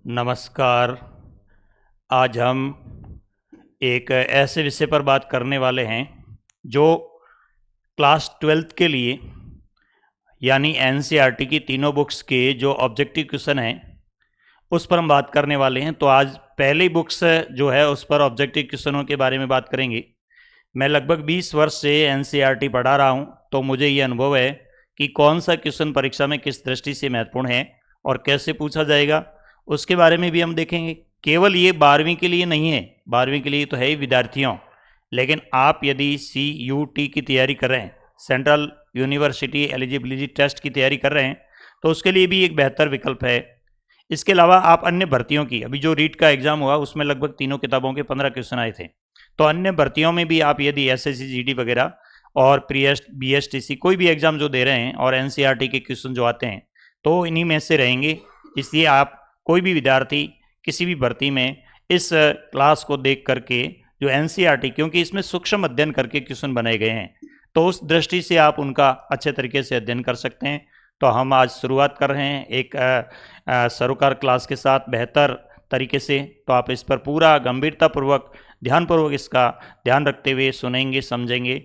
नमस्कार। आज हम एक ऐसे विषय पर बात करने वाले हैं जो क्लास 12th के लिए यानी एनसीईआरटी की तीनों बुक्स के जो ऑब्जेक्टिव क्वेश्चन हैं उस पर हम बात करने वाले हैं। तो आज पहली बुक्स जो है उस पर ऑब्जेक्टिव क्वेश्चनों के बारे में बात करेंगे। मैं लगभग 20 वर्ष से एनसीईआरटी पढ़ा रहा हूं, तो मुझे ये अनुभव है कि कौन सा क्वेश्चन परीक्षा में किस दृष्टि से महत्वपूर्ण है और कैसे पूछा जाएगा, उसके बारे में भी हम देखेंगे। केवल ये 12वीं के लिए नहीं है, 12वीं के लिए तो है ही विद्यार्थियों, लेकिन आप यदि CUT की तैयारी कर रहे हैं, सेंट्रल यूनिवर्सिटी एलिजिबिलिटी टेस्ट की तैयारी कर रहे हैं, तो उसके लिए भी एक बेहतर विकल्प है। इसके अलावा आप अन्य भर्तियों की, अभी जो रीट का एग्जाम हुआ उसमें लगभग तीनों किताबों के 15 क्वेश्चन आए थे, तो अन्य भर्तियों में भी आप यदि SSC GD वगैरह और प्रीएस्ट BSTC कोई भी एग्जाम जो दे रहे हैं और NCERT के क्वेश्चन जो आते हैं तो इन्हीं में से रहेंगे। इसलिए आप कोई भी विद्यार्थी किसी भी भर्ती में इस क्लास को देख करके जो NCERT, क्योंकि इसमें सूक्ष्म अध्ययन करके क्वेश्चन बनाए गए हैं, तो उस दृष्टि से आप उनका अच्छे तरीके से अध्ययन कर सकते हैं। तो हम आज शुरुआत कर रहे हैं एक सरोकार क्लास के साथ बेहतर तरीके से। तो आप इस पर पूरा गंभीरतापूर्वक ध्यानपूर्वक इसका ध्यान रखते हुए सुनेंगे, समझेंगे,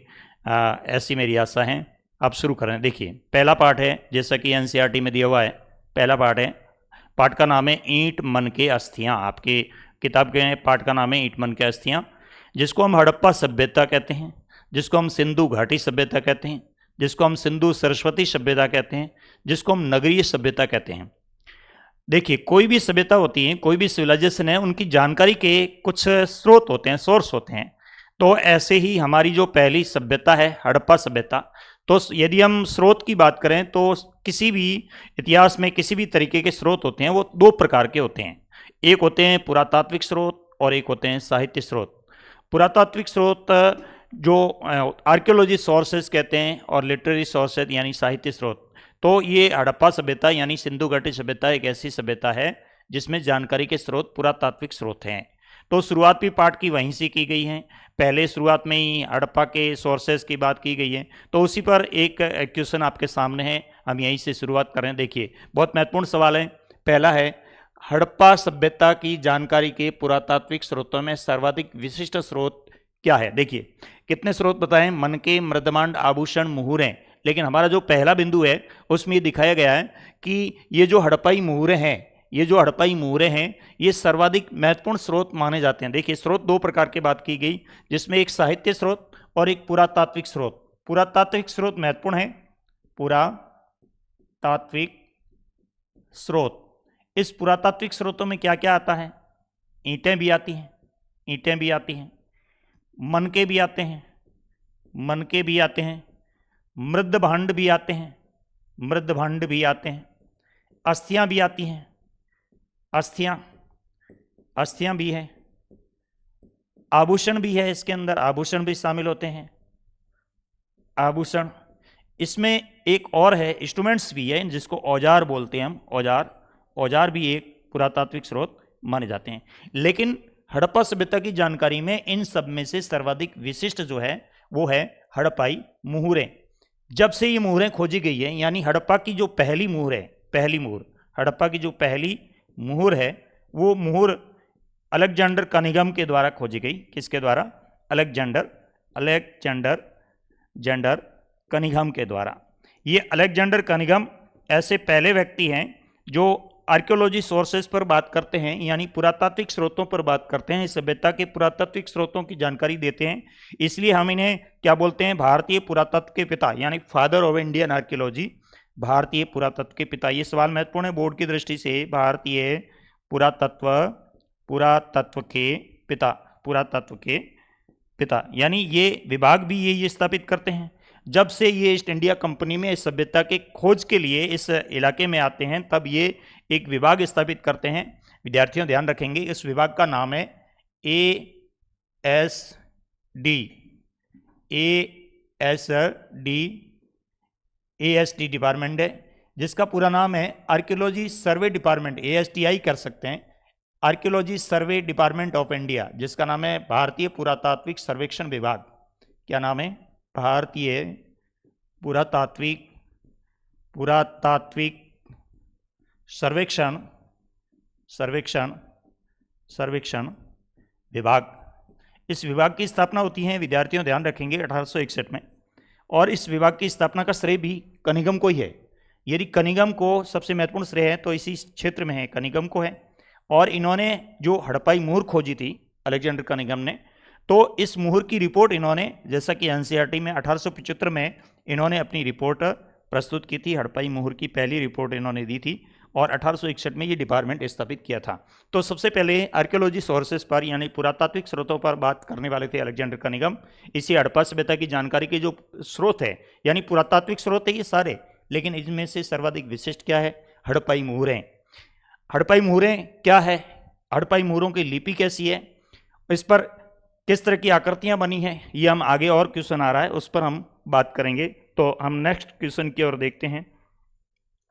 ऐसी मेरी आशा है। आप शुरू करें। देखिए, पहला पाठ है, जैसा कि NCERT में दिया हुआ है। पहला पाठ है, पाठ का नाम है ईंट मन के अस्थियाँ। आपके किताब के पाठ का नाम है ईंट मन के अस्थियाँ, जिसको हम हड़प्पा सभ्यता कहते हैं, जिसको हम सिंधु घाटी सभ्यता कहते हैं, जिसको हम सिंधु सरस्वती सभ्यता कहते हैं, जिसको हम नगरीय सभ्यता कहते हैं। देखिए, कोई भी सभ्यता होती है, कोई भी सिविलाइजेशन है, उनकी जानकारी के कुछ स्रोत होते हैं, सोर्स होते हैं। तो ऐसे ही हमारी जो पहली सभ्यता है हड़प्पा सभ्यता, तो यदि हम स्रोत की बात करें तो किसी भी इतिहास में किसी भी तरीके के स्रोत होते हैं, वो दो प्रकार के होते हैं। एक होते हैं पुरातात्विक स्रोत और एक होते हैं साहित्य स्रोत। पुरातात्विक स्रोत जो आर्कियोलॉजी सोर्सेज कहते हैं, और लिटरेरी सोर्सेज यानी साहित्य स्रोत। तो ये हड़प्पा सभ्यता यानी सिंधु घाटी सभ्यता एक ऐसी सभ्यता है जिसमें जानकारी के स्रोत पुरातात्विक स्रोत हैं। तो शुरुआत भी पाठ की वहीं से की गई है, पहले शुरुआत में ही हड़प्पा के सोर्सेज की बात की गई है। तो उसी पर एक क्वेश्चन आपके सामने है, हम यहीं से शुरुआत करें। देखिए, बहुत महत्वपूर्ण सवाल है। पहला है, हड़प्पा सभ्यता की जानकारी के पुरातात्विक स्रोतों में सर्वाधिक विशिष्ट स्रोत क्या है। देखिए, कितने स्रोत बताएं? मन के, मृदमांड, आभूषण, मुहूरें। लेकिन हमारा जो पहला बिंदु है उसमें ये दिखाया गया है कि ये जो हड़प्पाई मुहूरें हैं, ये जो हड़प्पाई मुहूरें हैं, ये सर्वाधिक महत्वपूर्ण स्रोत माने जाते हैं। देखिए, स्रोत दो प्रकार की बात की गई, जिसमें एक साहित्य स्रोत और एक पुरातात्विक स्रोत। पुरातात्विक स्रोत महत्वपूर्ण है। पुरातात्विक स्रोत, इस पुरातात्विक स्रोतों में क्या क्या आता है? ईंटें भी आती हैं, ईंटें भी आती हैं, मनके भी आते हैं, मनके भी आते हैं, मृदभांड भी आते हैं, मृदभांड भी आते हैं, अस्थियां भी आती हैं, अस्थियां, अस्थियां भी हैं, आभूषण भी है, इसके अंदर आभूषण भी शामिल होते हैं, आभूषण। इसमें एक और है, इंस्ट्रूमेंट्स भी है, जिसको औजार बोलते हैं हम, औजार। औजार भी एक पुरातात्विक स्रोत माने जाते हैं। लेकिन हड़प्पा सभ्यता की जानकारी में इन सब में से सर्वाधिक विशिष्ट जो है वो है हड़प्पाई मुहूरें। जब से ये मुहरें खोजी गई है, यानी हड़प्पा की जो पहली मुहर है, पहली मुहर, हड़प्पा की जो पहली मुहर है, वो मुहर अलेक्जेंडर कनिंघम के द्वारा खोजी गई। किसके द्वारा? अलेक्जेंडर जेंडर कनिंघम के द्वारा। ये अलेक्जेंडर कनिंघम ऐसे पहले व्यक्ति हैं जो आर्कियोलॉजी सोर्सेज पर बात करते हैं, यानी पुरातात्विक स्रोतों पर बात करते हैं, इस सभ्यता के पुरातात्विक स्रोतों की जानकारी देते हैं। इसलिए हम इन्हें क्या बोलते हैं? भारतीय पुरातत्व के पिता, यानी फादर ऑफ इंडियन आर्कियोलॉजी, भारतीय पुरातत्व के पिता। ये सवाल महत्वपूर्ण है बोर्ड की दृष्टि से। भारतीय पुरातत्व, पुरातत्व के पिता, पुरातत्व के पिता, यानी ये विभाग भी ये स्थापित करते हैं। जब से ये ईस्ट इंडिया कंपनी में इस सभ्यता के खोज के लिए इस इलाके में आते हैं, तब ये एक विभाग स्थापित करते हैं। विद्यार्थियों ध्यान रखेंगे, इस विभाग का नाम है ASD, ASD डिपार्टमेंट है, जिसका पूरा नाम है आर्कियोलॉजी सर्वे डिपार्टमेंट, ASTI कर सकते हैं, archaeology survey department of India, जिसका नाम है भारतीय पुरातात्विक सर्वेक्षण विभाग। क्या नाम है? भारतीय पुरातात्विक सर्वेक्षण सर्वेक्षण सर्वेक्षण विभाग। इस विभाग की स्थापना होती है, विद्यार्थियों ध्यान रखेंगे, 1861 में। और इस विभाग की स्थापना का श्रेय भी कनिंघम को ही है। यदि कनिंघम को सबसे महत्वपूर्ण श्रेय है तो इसी क्षेत्र में है, कनिंघम को है। और इन्होंने जो हड़प्पाई मुहर खोजी थी अलेक्जेंडर कनिंघम ने, तो इस मुहर की रिपोर्ट इन्होंने, जैसा कि एनसीईआरटी में 1875 में इन्होंने अपनी रिपोर्ट प्रस्तुत की थी, हड़प्पाई मुहर की पहली रिपोर्ट इन्होंने दी थी, और 1861 में ये डिपार्टमेंट स्थापित किया था। तो सबसे पहले आर्कियोलॉजी सोर्सेस पर यानी पुरातात्विक स्रोतों पर बात करने वाले थे अलेक्जेंडर कनिंघम। इसी हड़प्पा सभ्यता की जानकारी के जो स्रोत है, यानी पुरातात्विक स्रोत है ये सारे, लेकिन इनमें से सर्वाधिक विशिष्ट क्या है? हड़प्पाई मुहरें। हड़प्पाई मुहरें क्या है? हड़प्पाई मुहरों की लिपि कैसी है, इस पर किस तरह की आकृतियां बनी हैं, ये हम आगे और क्वेश्चन आ रहा है उस पर हम बात करेंगे। तो हम नेक्स्ट क्वेश्चन की ओर देखते हैं।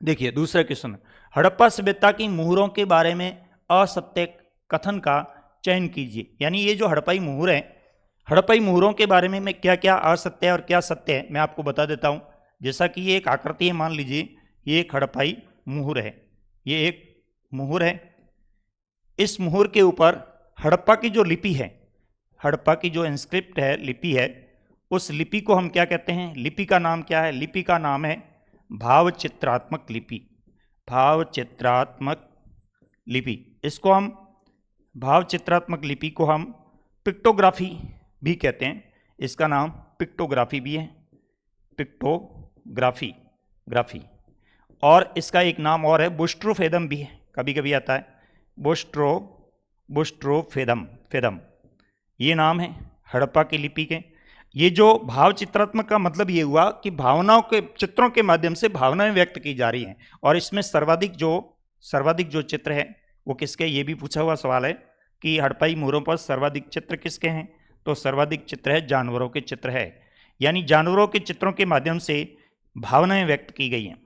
देखिए दूसरा क्वेश्चन, हड़प्पा सभ्यता की मुहरों के बारे में असत्य कथन का चयन कीजिए। यानी ये जो हड़प्पाई मुहर है, हड़प्पाई मुहरों के बारे में क्या क्या असत्य है और क्या सत्य है मैं आपको बता देता हूं। जैसा कि ये एक आकृति है, मान लीजिए ये एक हड़प्पाई मुहर है, ये एक मुहर है। इस मुहर के ऊपर हड़प्पा की जो लिपि है, हड़प्पा की जो इंस्क्रिप्ट है, लिपि है, उस लिपि को हम क्या कहते हैं? लिपि का नाम क्या है? लिपि का नाम है भावचित्रात्मक लिपि। भावचित्रात्मक लिपि, इसको हम भावचित्रात्मक लिपि को हम पिक्टोग्राफी भी कहते हैं। इसका नाम पिक्टोग्राफी भी है, पिक्टोग्राफी ग्राफी। और इसका एक नाम और है बुस्ट्रोफेदम भी है, कभी कभी आता है बुस्ट्रोफेदम फेदम, ये नाम है हड़प्पा की लिपि के। ये जो भाव चित्रात्मक का मतलब ये हुआ कि भावनाओं के चित्रों के माध्यम से भावनाएं व्यक्त की जा रही हैं। और इसमें सर्वाधिक जो चित्र है वो किसके? ये भी पूछा हुआ सवाल है कि हड़प्पाई मुहरों पर सर्वाधिक चित्र किसके हैं? तो सर्वाधिक चित्र है जानवरों के चित्र है, यानी जानवरों के चित्रों के माध्यम से भावनाएं व्यक्त की गई हैं।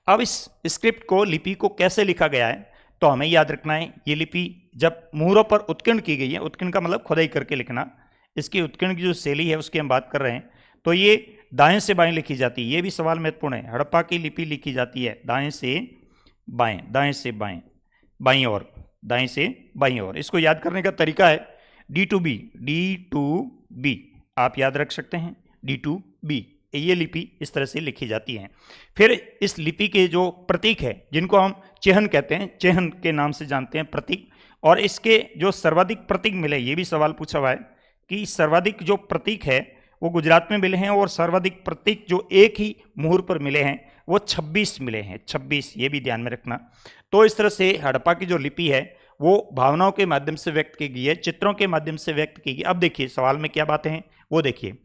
अब इस स्क्रिप्ट को, लिपि को कैसे लिखा गया है तो हमें याद रखना है, ये लिपि जब मुहरों पर उत्कीर्ण की गई है, उत्कीर्ण का मतलब खुदाई करके लिखना, इसकी उत्कीर्ण की जो शैली है उसकी हम बात कर रहे हैं, तो ये दाएं से बाएं लिखी जाती है। ये भी सवाल महत्वपूर्ण है। हड़प्पा की लिपि लिखी जाती है दाएं से बाएं, दाएं से बाएं, बाईं ओर, दाएं से बाईं ओर। इसको याद करने का तरीका है D2B, D2B आप याद रख सकते हैं, D2B। ये लिपि इस तरह से लिखी जाती है। फिर इस लिपि के जो प्रतीक है, जिनको हम चिह्न कहते हैं, चिह्न के नाम से जानते हैं, प्रतीक, और इसके जो सर्वाधिक प्रतीक मिले, ये भी सवाल पूछा हुआ है कि सर्वाधिक जो प्रतीक है वो गुजरात में मिले हैं, और सर्वाधिक प्रतीक जो एक ही मुहर पर मिले हैं वो 26 मिले हैं, 26, ये भी ध्यान में रखना। तो इस तरह से हड़प्पा की जो लिपि है वो भावनाओं के माध्यम से व्यक्त की गई है, चित्रों के माध्यम से व्यक्त की गई। अब देखिए सवाल में क्या बातें हैं वो देखिए,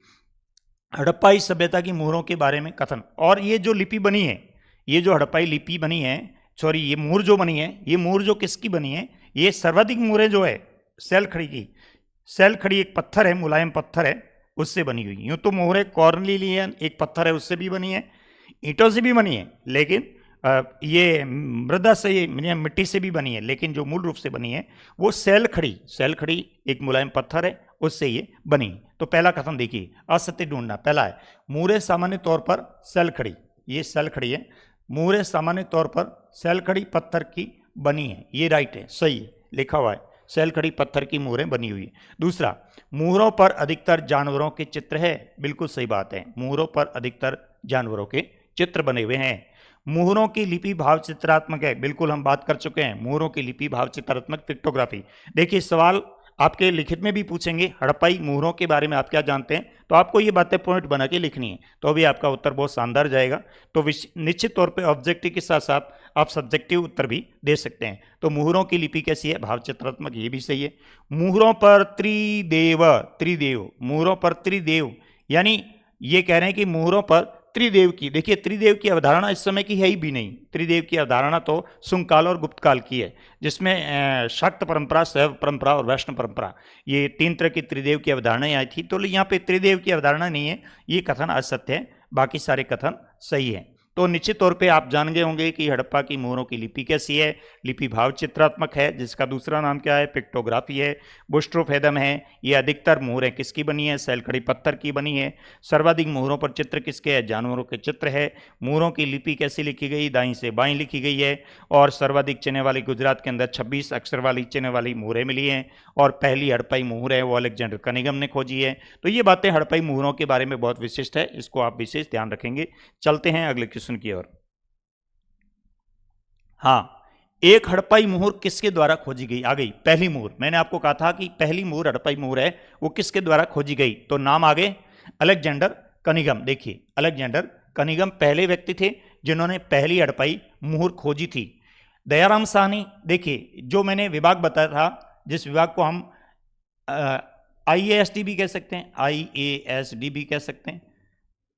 हड़प्पाई सभ्यता की मुहरों के बारे में कथन। और ये जो लिपि बनी है, ये जो हड़प्पाई लिपि बनी है, सॉरी ये मुहर जो बनी है, ये मुहर जो किसकी बनी है? ये सर्वाधिक मुहरें जो है सैलखड़ी की, सैलखड़ी एक पत्थर है, मुलायम पत्थर है, उससे बनी हुई। यूँ तो मोहरे कॉर्निलियन एक पत्थर है उससे भी बनी है, ईंटों से भी बनी है, लेकिन ये मृदा से, ये मिट्टी से भी बनी है, लेकिन जो मूल रूप से बनी है वो सैलखड़ी, सैलखड़ी एक मुलायम पत्थर है, उससे ये बनी। तो पहला कथन देखिए, असत्य ढूंढना। पहला है मुहरें सामान्य तौर पर सैलखड़ी, ये सैलखड़ी है, मुहरें सामान्य तौर पर सैलखड़ी पत्थर की बनी है, ये राइट है, सही है, लिखा हुआ है सैलखड़ी पत्थर की मुहरें बनी हुई है। दूसरा, मुहरों पर अधिकतर जानवरों के चित्र है, बिल्कुल सही बात है, मुहरों पर अधिकतर जानवरों के चित्र बने हुए हैं। मुहरों की लिपि भाव चित्रात्मक है, बिल्कुल हम बात कर चुके हैं, मुहरों की लिपि भाव चित्रात्मक पिक्टोग्राफी। देखिए सवाल आपके लिखित में भी पूछेंगे हड़प्पाई मुहरों के बारे में आप क्या जानते हैं, तो आपको ये बातें पॉइंट बना के लिखनी है, तो अभी आपका उत्तर बहुत शानदार जाएगा। तो निश्चित तौर पे ऑब्जेक्टिव के साथ साथ आप सब्जेक्टिव उत्तर भी दे सकते हैं। तो मुहरों की लिपि कैसी है? भाव चित्रात्मक, ये भी सही है। मुहरों पर त्रिदेव, त्रिदेव, मुहरों पर त्रिदेव, यानी ये कह रहे हैं कि मुहरों पर त्रिदेव की, देखिए त्रिदेव की अवधारणा इस समय की है ही भी नहीं। त्रिदेव की अवधारणा तो शुंग काल और गुप्त काल की है, जिसमें शाक्त परंपरा, शैव परंपरा और वैष्णव परंपरा, ये 3 तरह की त्रिदेव की अवधारणाएं आई थी। तो यहाँ पे त्रिदेव की अवधारणा नहीं है, ये कथन असत्य है, बाकी सारे कथन सही है। तो निश्चित तौर पे आप जान गए होंगे कि हड़प्पा की मोहरों की लिपि कैसी है। लिपि भाव चित्रात्मक है, जिसका दूसरा नाम क्या है, पिक्टोग्राफी है। बुस्ट्रोफेदम है। ये अधिकतर मोहरें किसकी बनी है, सैलखड़ी पत्थर की बनी है। सर्वाधिक मोहरों पर चित्र किसके है, जानवरों के चित्र है। मोहरों की लिपि कैसी लिखी गई, दाईं से बाईं लिखी गई है। और सर्वाधिक चिन्ह वाली गुजरात के अंदर 26 अक्षर वाली चिन्ह वाली मोहरें मिली हैं। और पहली हड़प्पाई मोहर है वो अलेक्जेंडर कनिंघम ने खोजी है। तो ये बातें हड़प्पाई मोहरों के बारे में बहुत विशिष्ट है, इसको आप विशेष ध्यान रखेंगे। चलते हैं अगले क्वेश्चन की ओर। हाँ, एक हड़प्पाई मोहर किसके द्वारा खोजी गई, आ गई पहली मोहर। मैंने आपको कहा था कि पहली मोहर हड़प्पाई मोहर है वो किसके द्वारा खोजी गई, तो नाम आगे अलेक्जेंडर कनिंघम। देखिए अलेक्जेंडर कनिंघम पहले व्यक्ति थे जिन्होंने पहली हड़प्पाई मोहर खोजी थी। दयाराम साहनी, देखिए जो मैंने विभाग बताया था, जिस विभाग को हम IASD भी कह सकते हैं, IASD भी कह सकते हैं,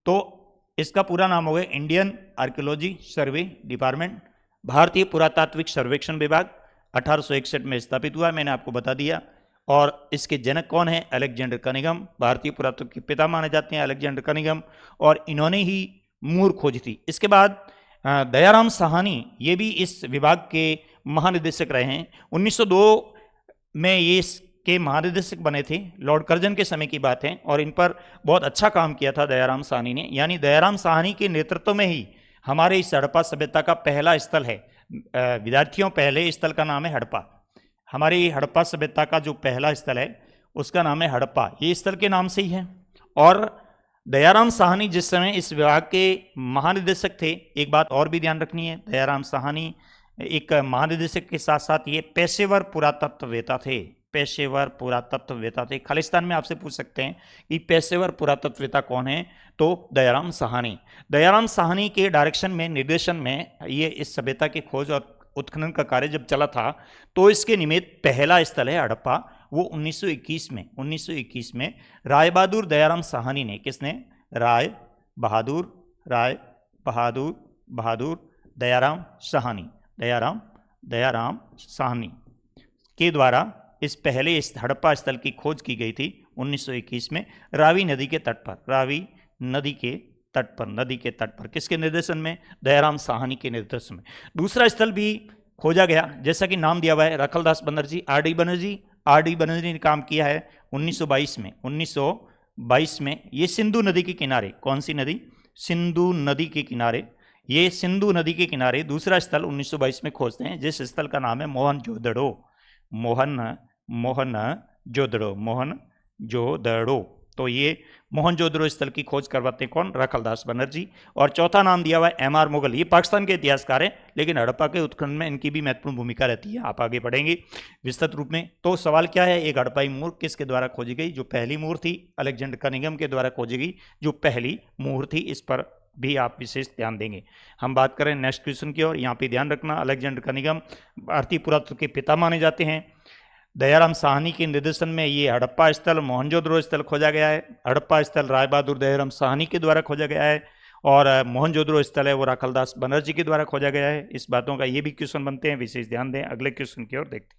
तो इसका पूरा नाम हो गया इंडियन आर्कियोलॉजी सर्वे डिपार्टमेंट, भारतीय पुरातात्विक सर्वेक्षण विभाग। 1861 में स्थापित हुआ, मैंने आपको बता दिया। और इसके जनक कौन है, अलेक्जेंडर कनिंघम। भारतीय पुरातत्व के पिता माने जाते हैं अलेक्जेंडर कनिंघम, और इन्होंने ही मोहर खोजी थी। इसके बाद दयाराम साहनी, ये भी इस विभाग के महानिदेशक रहे हैं। 1902 में ये इसके महानिदेशक बने थे, लॉर्ड कर्जन के समय की बात है, और इन पर बहुत अच्छा काम किया था दयाराम साहनी ने। यानी दयाराम साहनी के नेतृत्व में ही हमारे इस हड़प्पा सभ्यता का पहला स्थल है। विद्यार्थियों, पहले स्थल का नाम है हड़प्पा। हमारी हड़प्पा सभ्यता का जो पहला स्थल है उसका नाम है हड़प्पा, ये स्थल के नाम से ही है। और दयाराम साहनी जिस समय इस विभाग के महानिदेशक थे, एक बात और भी ध्यान रखनी है, दयाराम साहनी एक महानिदेशक के साथ साथ ये पेशेवर पुरातत्ववेता थे। पेशेवर पुरातत्ववेता थे। खालिस्तान में आपसे पूछ सकते हैं कि पेशेवर पुरातत्ववेता कौन है, तो दयाराम साहनी। दयाराम साहनी के डायरेक्शन में, निर्देशन में ये इस सभ्यता की खोज और उत्खनन का कार्य जब चला था, तो इसके निमित्त पहला स्थल है हड़प्पा, वो 1921 में राय बहादुर दयाराम साहनी ने, किसने, राय बहादुर दयाराम साहनी के द्वारा इस पहले इस हड़प्पा स्थल की खोज की गई थी 1921 में, रावी नदी के तट पर किसके निर्देशन में, दयाराम साहनी के निर्देशन में। दूसरा स्थल भी खोजा गया, जैसा कि नाम दिया हुआ है, रखलदास बनर्जी, आर डी बनर्जी ने काम किया है 1922 में। ये सिंधु नदी के किनारे, कौन सी नदी, सिंधु नदी के किनारे, ये सिंधु नदी के किनारे दूसरा स्थल 1922 में खोजते हैं, जिस स्थल का नाम है मोहनजोदड़ो। तो ये मोहनजोदड़ो स्थल की खोज करवाते हैं कौन, रखलदास बनर्जी। और चौथा नाम दिया हुआ है MR मुगल, ये पाकिस्तान के इतिहासकार हैं, लेकिन हड़प्पा के उत्खनन में इनकी भी महत्वपूर्ण भूमिका रहती है। आप आगे बढ़ेंगे विस्तृत रूप में। तो सवाल क्या है, एक हड़प्पाई मोहर किसके द्वारा खोजी गई, जो पहली मोहर थी अलेक्जेंडर कनिंघम के द्वारा खोजी गई, जो पहली मोहर थी, इस पर भी आप विशेष ध्यान देंगे। हम बात करें नेक्स्ट क्वेश्चन की, और यहाँ पे ध्यान रखना, अलेक्जेंडर कनिंघम भारतीय पुरातत्व के पिता माने जाते हैं। दयाराम साहनी के निर्देशन में ये हड़प्पा स्थल, मोहनजोदड़ो स्थल खोजा गया है। हड़प्पा स्थल राय बहादुर दयाराम साहनी के द्वारा खोजा गया है, और मोहनजोदड़ो स्थल है वो रखलदास बनर्जी के द्वारा खोजा गया है। इस बातों का ये भी क्वेश्चन बनते हैं, विशेष ध्यान दें। अगले क्वेश्चन की ओर देखते हैं।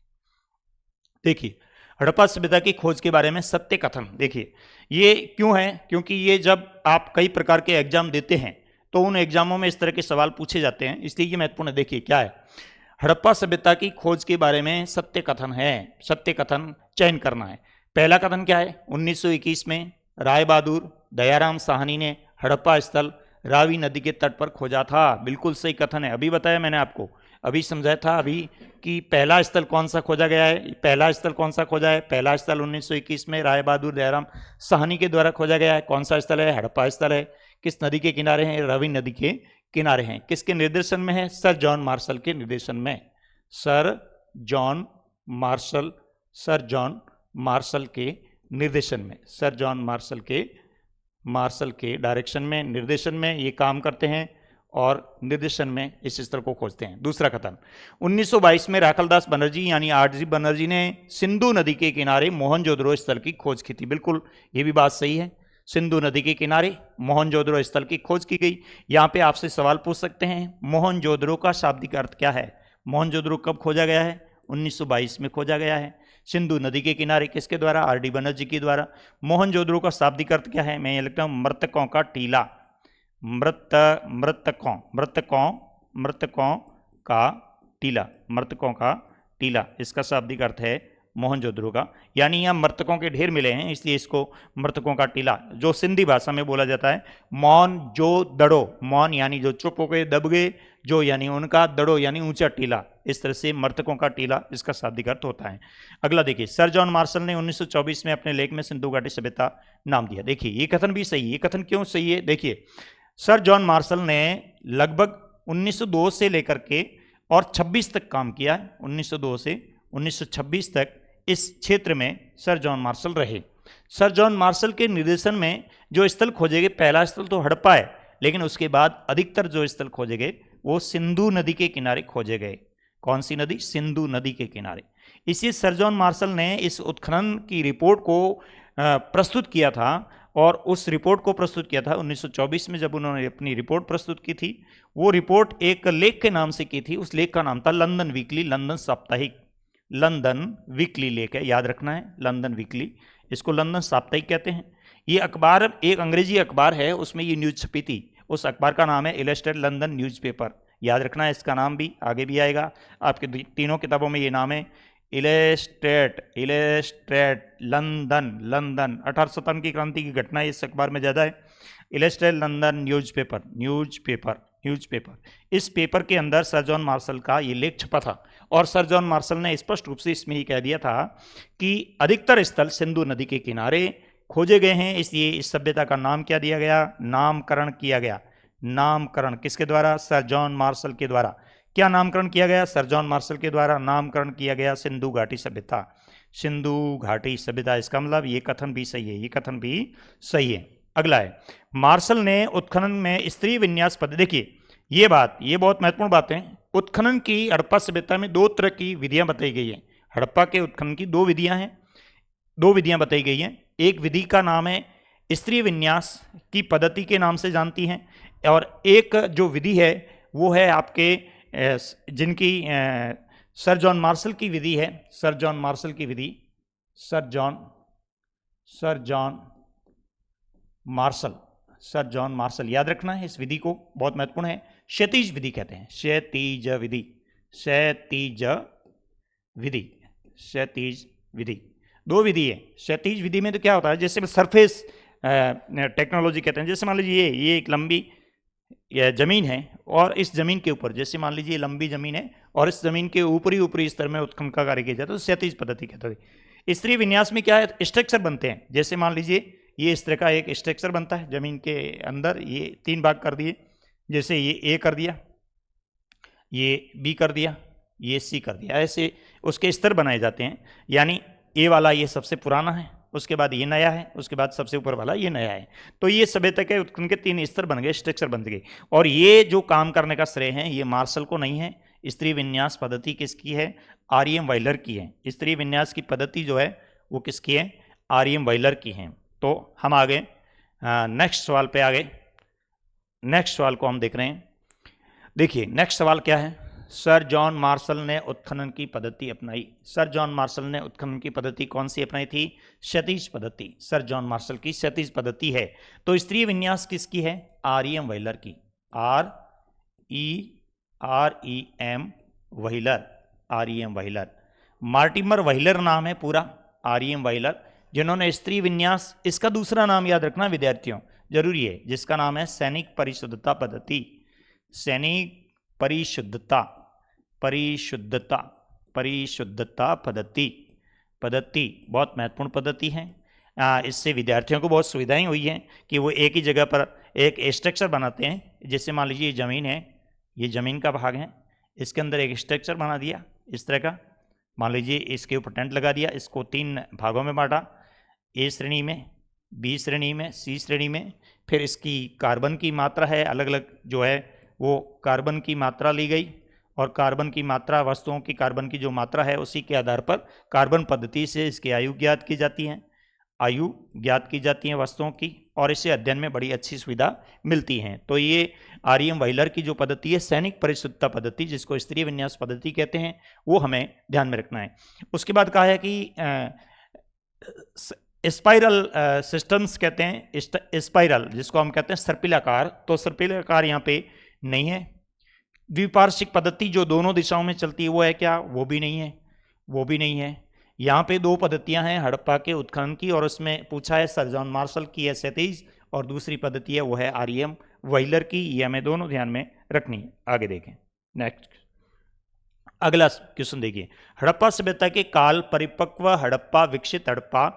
देखिए हड़प्पा सभ्यता की खोज के बारे में सत्य कथन, देखिए ये क्यों है, क्योंकि ये जब आप कई प्रकार के एग्जाम देते हैं तो उन एग्जामों में इस तरह के सवाल पूछे जाते हैं, इसलिए ये महत्वपूर्ण है। देखिए क्या है, हड़प्पा सभ्यता की खोज के बारे में सत्य कथन है, सत्य कथन चयन करना है। पहला कथन क्या है, 1921 में राय बहादुर दयाराम साहनी ने हड़प्पा स्थल रावी नदी के तट पर खोजा था। बिल्कुल सही कथन है, अभी बताया मैंने आपको, अभी समझाया था अभी कि पहला स्थल कौन सा खोजा गया है। पहला स्थल कौन सा खोजा है, पहला स्थल 1921 में राय बहादुर दयाराम साहनी के द्वारा खोजा गया है। कौन सा स्थल है, हड़प्पा स्थल है। किस नदी के किनारे हैं, रावी नदी के किनारे हैं। किसके निर्देशन में है, सर जॉन मार्शल के निर्देशन में, सर जॉन मार्शल के निर्देशन में, सर जॉन मार्शल के डायरेक्शन में, निर्देशन में ये काम करते हैं और निर्देशन में इस स्थल को खोजते हैं। दूसरा कथन, 1922 में राखलदास बनर्जी यानी आर.जी. बनर्जी ने सिंधु नदी के किनारे मोहनजोदड़ो स्थल की खोज की थी। बिल्कुल ये भी बात सही है, सिंधु नदी के किनारे मोहनजोदड़ो स्थल की खोज की गई। यहाँ पे आपसे सवाल पूछ सकते हैं, मोहनजोदड़ो का शाब्दिक अर्थ क्या है। मोहनजोदड़ो कब खोजा गया है, 1922 में खोजा गया है, सिंधु नदी के किनारे, किसके द्वारा, आर.डी. बनर्जी के द्वारा। मोहनजोदड़ो का शाब्दिक अर्थ क्या है, मैं ये लिखता हूँ मृतकों का टीला। मृतकों का टीला, मृतकों का टीला, इसका शाब्दिक अर्थ है मोहनजोदड़ो का। यानी यहाँ मृतकों के ढेर मिले हैं, इसलिए इसको मृतकों का टीला, जो सिंधी भाषा में बोला जाता है मौन जो दड़ो, मौन यानी जो चुप हो गए दब गए, जो यानी उनका, दड़ो यानी ऊंचा टीला, इस तरह से मृतकों का टीला इसका शाब्दिक अर्थ होता है। अगला देखिए, सर जॉन मार्शल ने 1924 में अपने लेख में सिंधु घाटी सभ्यता नाम दिया। देखिए ये कथन भी सही है। ये कथन क्यों सही है? देखिए सर जॉन मार्शल ने लगभग 1902 से लेकर के और 26 तक काम किया है। 1902 से 1926 तक इस क्षेत्र में सर जॉन मार्शल रहे। सर जॉन मार्शल के निर्देशन में जो स्थल खोजे गए, पहला स्थल तो हड़प्पा है, लेकिन उसके बाद अधिकतर जो स्थल खोजे गए वो सिंधु नदी के किनारे खोजे गए। कौन सी नदी? सिंधु नदी के किनारे। इसी सर जॉन मार्शल ने इस उत्खनन की रिपोर्ट को प्रस्तुत किया था, और उस रिपोर्ट को प्रस्तुत किया था 1924 में जब उन्होंने अपनी रिपोर्ट प्रस्तुत की थी। वो रिपोर्ट एक लेख के नाम से की थी। उस लेख का नाम था लंदन वीकली, लंदन साप्ताहिक, लंदन वीकली लेख है, याद रखना है, लंदन वीकली, इसको लंदन साप्ताहिक कहते हैं। ये अखबार एक अंग्रेजी अखबार है, उसमें ये न्यूज छपी थी। उस अखबार का नाम है इलस्ट्रेटेड लंदन न्यूज़पेपर, याद रखना है, इसका नाम भी आगे भी आएगा आपके तीनों किताबों में। ये नाम है इलस्ट्रेट लंदन, लंदन 1857 की क्रांति की घटना इस अखबार में ज़्यादा है। Illustrated London newspaper, newspaper. इस पेपर के अंदर सर जॉन मार्शल का ये लेख छपा था, और सर जॉन मार्शल ने स्पष्ट रूप से इसमें ही कह दिया था कि अधिकतर स्थल सिंधु नदी के किनारे खोजे गए हैं, इसलिए इस सभ्यता का नाम क्या दिया गया? नामकरण किया गया। नामकरण किसके द्वारा? सर जॉन मार्शल के द्वारा। क्या नामकरण किया गया? सर जॉन मार्शल के द्वारा नामकरण किया गया सिंधु घाटी सभ्यता, सिंधु घाटी सभ्यता। इसका मतलब ये कथन भी सही है, ये कथन भी सही है। अगला है, मार्शल ने उत्खनन में स्त्री विन्यास पद्धति, देखिए ये बात, ये बहुत महत्वपूर्ण बात है। उत्खनन की हड़प्पा सभ्यता में दो तरह की विधियां बताई गई हैं। हड़प्पा के उत्खनन की दो विधियां हैं, दो विधियां बताई गई हैं। एक विधि का नाम है स्त्री विन्यास की पद्धति के नाम से जानती हैं, और एक जो विधि है वो है आपके जिनकी सर जॉन मार्शल की विधि है, सर जॉन मार्शल की विधि, सर जॉन मार्शल, याद रखना है इस विधि को, बहुत महत्वपूर्ण है। क्षैतिज विधि कहते हैं, क्षैतिज विधि। दो विधि है। क्षैतिज विधि में तो क्या होता है, जैसे सरफेस टेक्नोलॉजी कहते हैं। जैसे मान लीजिए ये एक लंबी जमीन है, और इस जमीन के ऊपर, जैसे मान लीजिए लंबी जमीन है और इस जमीन के ऊपरी स्तर में उत्खनन का कार्य किया जाता है, तो क्षैतिज पद्धति कहते हैं। स्त्री विन्यास में क्या है, स्ट्रक्चर बनते हैं। जैसे मान लीजिए ये इस तरह का एक स्ट्रक्चर बनता है जमीन के अंदर, ये 3 भाग कर दिए, जैसे ये ए कर दिया, ये बी कर दिया, ये सी कर दिया, ऐसे उसके स्तर बनाए जाते हैं। यानी ए वाला ये सबसे पुराना है, उसके बाद ये नया है, उसके बाद सबसे ऊपर वाला ये नया है। तो ये सभ्यता के उत्खनन के 3 स्तर बन गए, स्ट्रक्चर बन गए। और ये जो काम करने का श्रेय है ये मार्शल को नहीं है। स्त्री विन्यास पद्धति किसकी है? आर.ई.एम. वाइलर की है। स्त्री विन्यास की पद्धति जो है वो किसकी है? आर.ई.एम. वाइलर की है। तो हम आगे नेक्स्ट सवाल पे आ गए। नेक्स्ट सवाल को हम देख रहे हैं। देखिए नेक्स्ट सवाल क्या है, सर जॉन मार्शल ने उत्खनन की पद्धति अपनाई। सर जॉन मार्शल ने उत्खनन की पद्धति कौन सी अपनाई थी? क्षैतिज पद्धति। सर जॉन मार्शल की क्षैतिज पद्धति है। तो स्त्री विन्यास किसकी है? आर.ई.एम. वाइलर की। आर.ई.एम. वाइलर, आर.ई.एम. वाइलर, मार्टिमर वाइलर नाम है पूरा, आर.ई.एम. वाइलर, जिन्होंने स्त्री विन्यास, इसका दूसरा नाम याद रखना विद्यार्थियों, जरूरी है, जिसका नाम है सैनिक परिशुद्धता पद्धति। सैनिक परिशुद्धता पद्धति बहुत महत्वपूर्ण पद्धति है। इससे विद्यार्थियों को बहुत सुविधाएं हुई हैं कि वो एक ही जगह पर एक स्ट्रक्चर बनाते हैं। जैसे मान लीजिए ज़मीन है, ये ज़मीन का भाग है, इसके अंदर एक स्ट्रक्चर बना दिया इस तरह का। मान लीजिए इसके ऊपर टेंट लगा दिया, इसको 3 भागों में बांटा, ए श्रेणी में, बी श्रेणी में, सी श्रेणी में। फिर इसकी कार्बन की मात्रा है अलग अलग, जो है वो कार्बन की मात्रा ली गई, और कार्बन की मात्रा, वस्तुओं की कार्बन की जो मात्रा है उसी के आधार पर कार्बन पद्धति से इसकी आयु ज्ञात की जाती है वस्तुओं की, और इससे अध्ययन में बड़ी अच्छी सुविधा मिलती है। तो ये आर.ई.एम. वाइलर की जो पद्धति है सैनिक परिशुद्धता पद्धति, जिसको स्त्री विन्यास पद्धति कहते हैं, वो हमें ध्यान में रखना है। उसके बाद कहा है कि स्पाइरल सिस्टम्स कहते हैं, स्पाइरल जिसको हम कहते हैं सर्पिलाकार, तो सर्पिलाकार यहाँ पे नहीं है। द्विपार्श्विक पद्धति जो दोनों दिशाओं में चलती है वो है क्या? वो भी नहीं है, वो भी नहीं है। यहाँ पे दो पद्धतियां हैं हड़प्पा के उत्खनन की, और उसमें पूछा है सर जॉन मार्शल की है क्षैतिज, और दूसरी पद्धति है वो है आरईएम वाइलर की। ये हमें दोनों ध्यान में रखनी है। आगे देखें, नेक्स्ट अगला क्वेश्चन देखिए। हड़प्पा सभ्यता के काल परिपक्व हड़प्पा विकसित हड़प्पा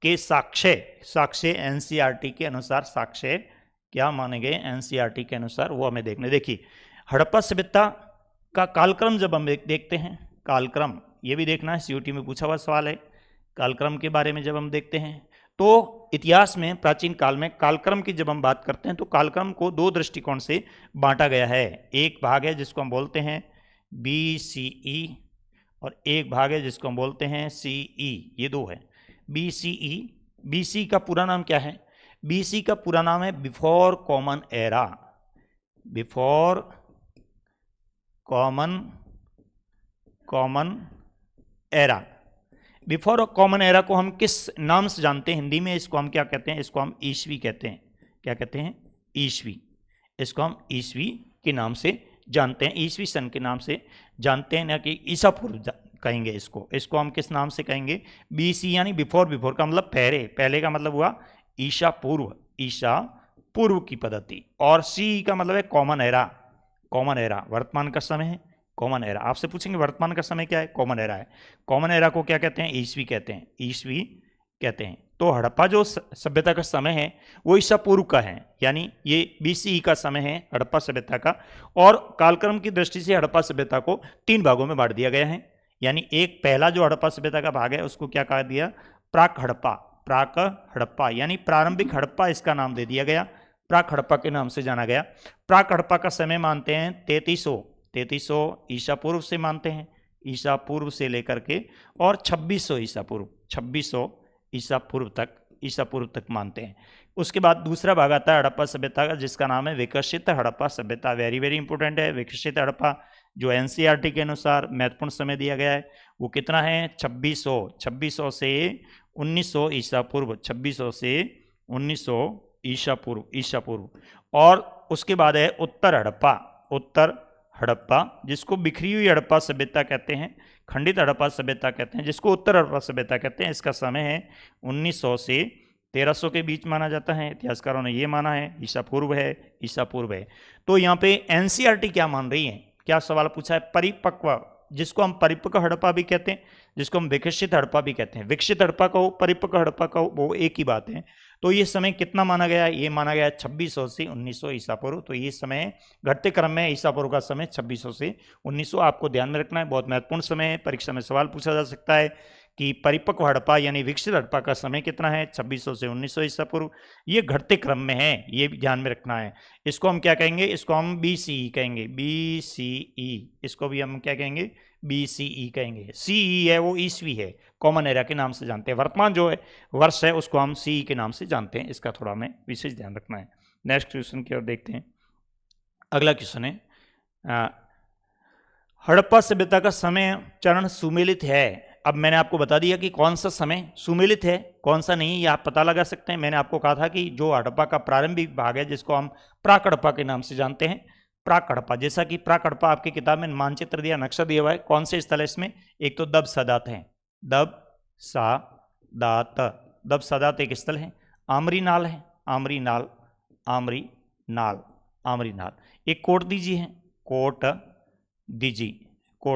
के साक्ष्य एनसीईआरटी के अनुसार साक्ष्य क्या माने गए? एनसीईआरटी के अनुसार वो हमें देखने। देखिए हड़प्पा सभ्यता का कालक्रम जब हम देखते हैं, कालक्रम ये भी देखना है, सीयूटी में पूछा हुआ सवाल है। कालक्रम के बारे में जब हम देखते हैं तो इतिहास में प्राचीन काल में कालक्रम की जब हम बात करते हैं तो कालक्रम को दो दृष्टिकोण से बांटा गया है। एक भाग है जिसको हम बोलते हैं BCE और एक भाग है जिसको हम बोलते हैं CE, ये दो है। BCE, BC का पूरा नाम क्या है? BC का पूरा नाम है before common era, before common era. Before common era को हम किस नाम से जानते हैं हिंदी में? इसको हम क्या कहते हैं? इसको हम ईस्वी कहते हैं। क्या कहते हैं? ईस्वी। इसको हम ईस्वी के नाम से जानते हैं, ईस्वी सन के नाम से जानते हैं, ना कि ईसा पूर्व कहेंगे इसको। इसको हम किस नाम से कहेंगे? BC यानी बिफोर, बिफोर का मतलब पहले, पहले का मतलब हुआ ईसा पूर्व, ईसा पूर्व की पद्धति। और CE का मतलब है कॉमन एरा, कॉमन एरा वर्तमान का समय है, कॉमन एरा। आपसे पूछेंगे वर्तमान का समय क्या है? कॉमन एरा है। कॉमन एरा को क्या कहते हैं? ईस्वी कहते हैं, ईस्वी कहते हैं। तो हड़प्पा जो सभ्यता का समय है वो ईसा पूर्व का है, यानी ये BCE का समय है हड़प्पा सभ्यता का। और कालक्रम की दृष्टि से हड़प्पा सभ्यता को 3 भागों में बांट दिया गया है। यानी एक पहला जो हड़प्पा सभ्यता का भाग है उसको क्या कहा दिया? प्राक हड़प्पा, प्राक हड़प्पा यानी प्रारंभिक हड़प्पा इसका नाम दे दिया गया, प्राक हड़प्पा के नाम से जाना गया। प्राक हड़प्पा का समय मानते हैं 3300 ईसा पूर्व से मानते हैं, ईसा पूर्व से लेकर के, और 2600 ईसा पूर्व, 2600 ईसा पूर्व तक मानते हैं। उसके बाद दूसरा भाग आता है हड़प्पा सभ्यता का जिसका नाम है विकसित हड़प्पा सभ्यता। वेरी वेरी इंपॉर्टेंट है विकसित हड़प्पा, जो एनसीईआरटी के अनुसार महत्वपूर्ण समय दिया गया है। वो कितना है? 2600 से 1900 ईसा पूर्व, 2600 से 1900 ईसा पूर्व। और उसके बाद है उत्तर हड़प्पा जिसको बिखरी हुई हड़प्पा सभ्यता कहते हैं, खंडित हड़प्पा सभ्यता कहते हैं, जिसको उत्तर हड़प्पा सभ्यता कहते हैं। इसका समय है 1900 से 1300 के बीच माना जाता है, इतिहासकारों ने ये माना है। ईसा पूर्व है। तो यहाँ पे एनसीईआरटी क्या मान रही है? क्या सवाल पूछा है? परिपक्व, जिसको हम परिपक्व हड़प्पा भी कहते हैं, जिसको हम विकसित हड़प्पा भी कहते हैं। विकसित हड़प्पा का हो, परिपक्व हड़प्पा का हो, वो एक ही बात है। तो ये समय कितना माना गया? ये माना गया 2600 से 1900 ईसा पूर्व। तो ये समय घटते क्रम में ईसा पूर्व का समय 2600 से 1900 आपको ध्यान में रखना है, बहुत महत्वपूर्ण समय है। परीक्षा में सवाल पूछा जा सकता है कि परिपक्व हड़प्पा यानी विकसित हड़प्पा का समय कितना है? 2600 से 1900 ईसा पूर्व। ये घटते क्रम में है, ये भी ध्यान में रखना है। इसको हम क्या कहेंगे? इसको हम BCE कहेंगे, BCE। इसको भी हम क्या कहेंगे? BCE कहेंगे। CE है वो ईस्वी है, कॉमन एरा के नाम से जानते हैं। वर्तमान जो है वर्ष है उसको हम CE के नाम से जानते हैं। इसका थोड़ा हमें विशेष ध्यान रखना है। नेक्स्ट क्वेश्चन की ओर देखते हैं। अगला क्वेश्चन है हड़प्पा सभ्यता का समय चरण सुमेलित है। अब मैंने आपको बता दिया कि कौन सा समय सुमेलित है, कौन सा नहीं, ये आप पता लगा सकते हैं। मैंने आपको कहा था कि जो हड़प्पा का प्रारंभिक भाग है जिसको हम प्राक हड़प्पा के नाम से जानते हैं, प्राक हड़प्पा। जैसा कि प्राक हड़प्पा आपकी किताब में मानचित्र दिया, नक्शा दिया हुआ है। कौन से स्थल है इसमें? एक तो दब सादात है, दब सादात एक स्थल है। आमरी नाल है, आमरी नाल। एक कोट दीजी है, कोट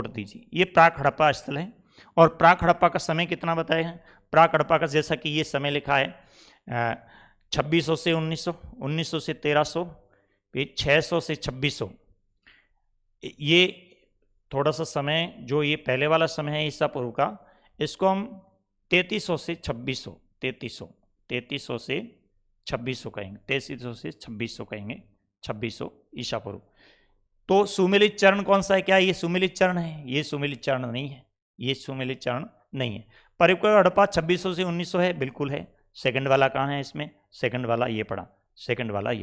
दीजी। ये प्राक हड़प्पा स्थल है। और प्राक हड़प्पा का समय कितना बताया है? प्राक हड़प्पा का जैसा कि ये समय लिखा है 2600 से 1900, 1900 से 1300, फिर 600 से 2600। ये थोड़ा सा समय जो ये पहले वाला समय है ईसा पूर्व का, इसको हम 3300 से 2600, 3300 से 2600 कहेंगे, 3300 से 2600 कहेंगे, 2600 ईसा पूर्व। तो सुमेलित चरण कौन सा है? क्या ये सुमेलित चरण है? ये सुमेलित चरण नहीं है, ये सुमेलित चरण नहीं है। परिपक्व हड़प्पा 2600 से 1900 है, बिल्कुल है। सेकंड वाला कहाँ है इसमें? सेकंड वाला ये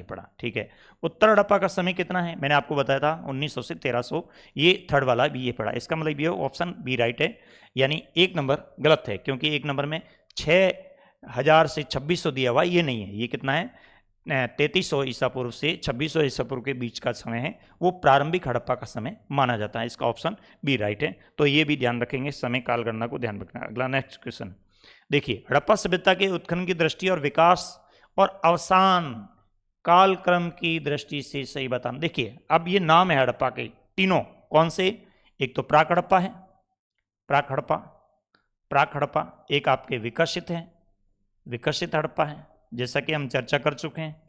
पड़ा, ठीक है। उत्तर हड़प्पा का समय कितना है? मैंने आपको बताया था 1900 से 1300, ये थर्ड वाला भी ये पड़ा। इसका मतलब ये ऑप्शन बी राइट है, यानी एक नंबर गलत है, क्योंकि एक नंबर में 6 1000 से 2600 दिया हुआ, ये नहीं है। ये कितना है, 3300 ईसा पूर्व से 2600 ईसा पूर्व के बीच का समय है, वो प्रारंभिक हड़प्पा का समय माना जाता है। इसका ऑप्शन बी राइट है। तो ये भी ध्यान रखेंगे, समय काल गणना को ध्यान रखना। अगला नेक्स्ट क्वेश्चन देखिए, हड़प्पा सभ्यता के उत्खनन की दृष्टि और विकास और अवसान कालक्रम की दृष्टि से सही बताना। देखिए, अब ये नाम है हड़प्पा के तीनों, कौन से, एक तो प्राक हड़प्पा है, प्राक हड़प्पा, एक आपके विकसित है, विकसित हड़प्पा है, जैसा कि हम चर्चा कर चुके हैं।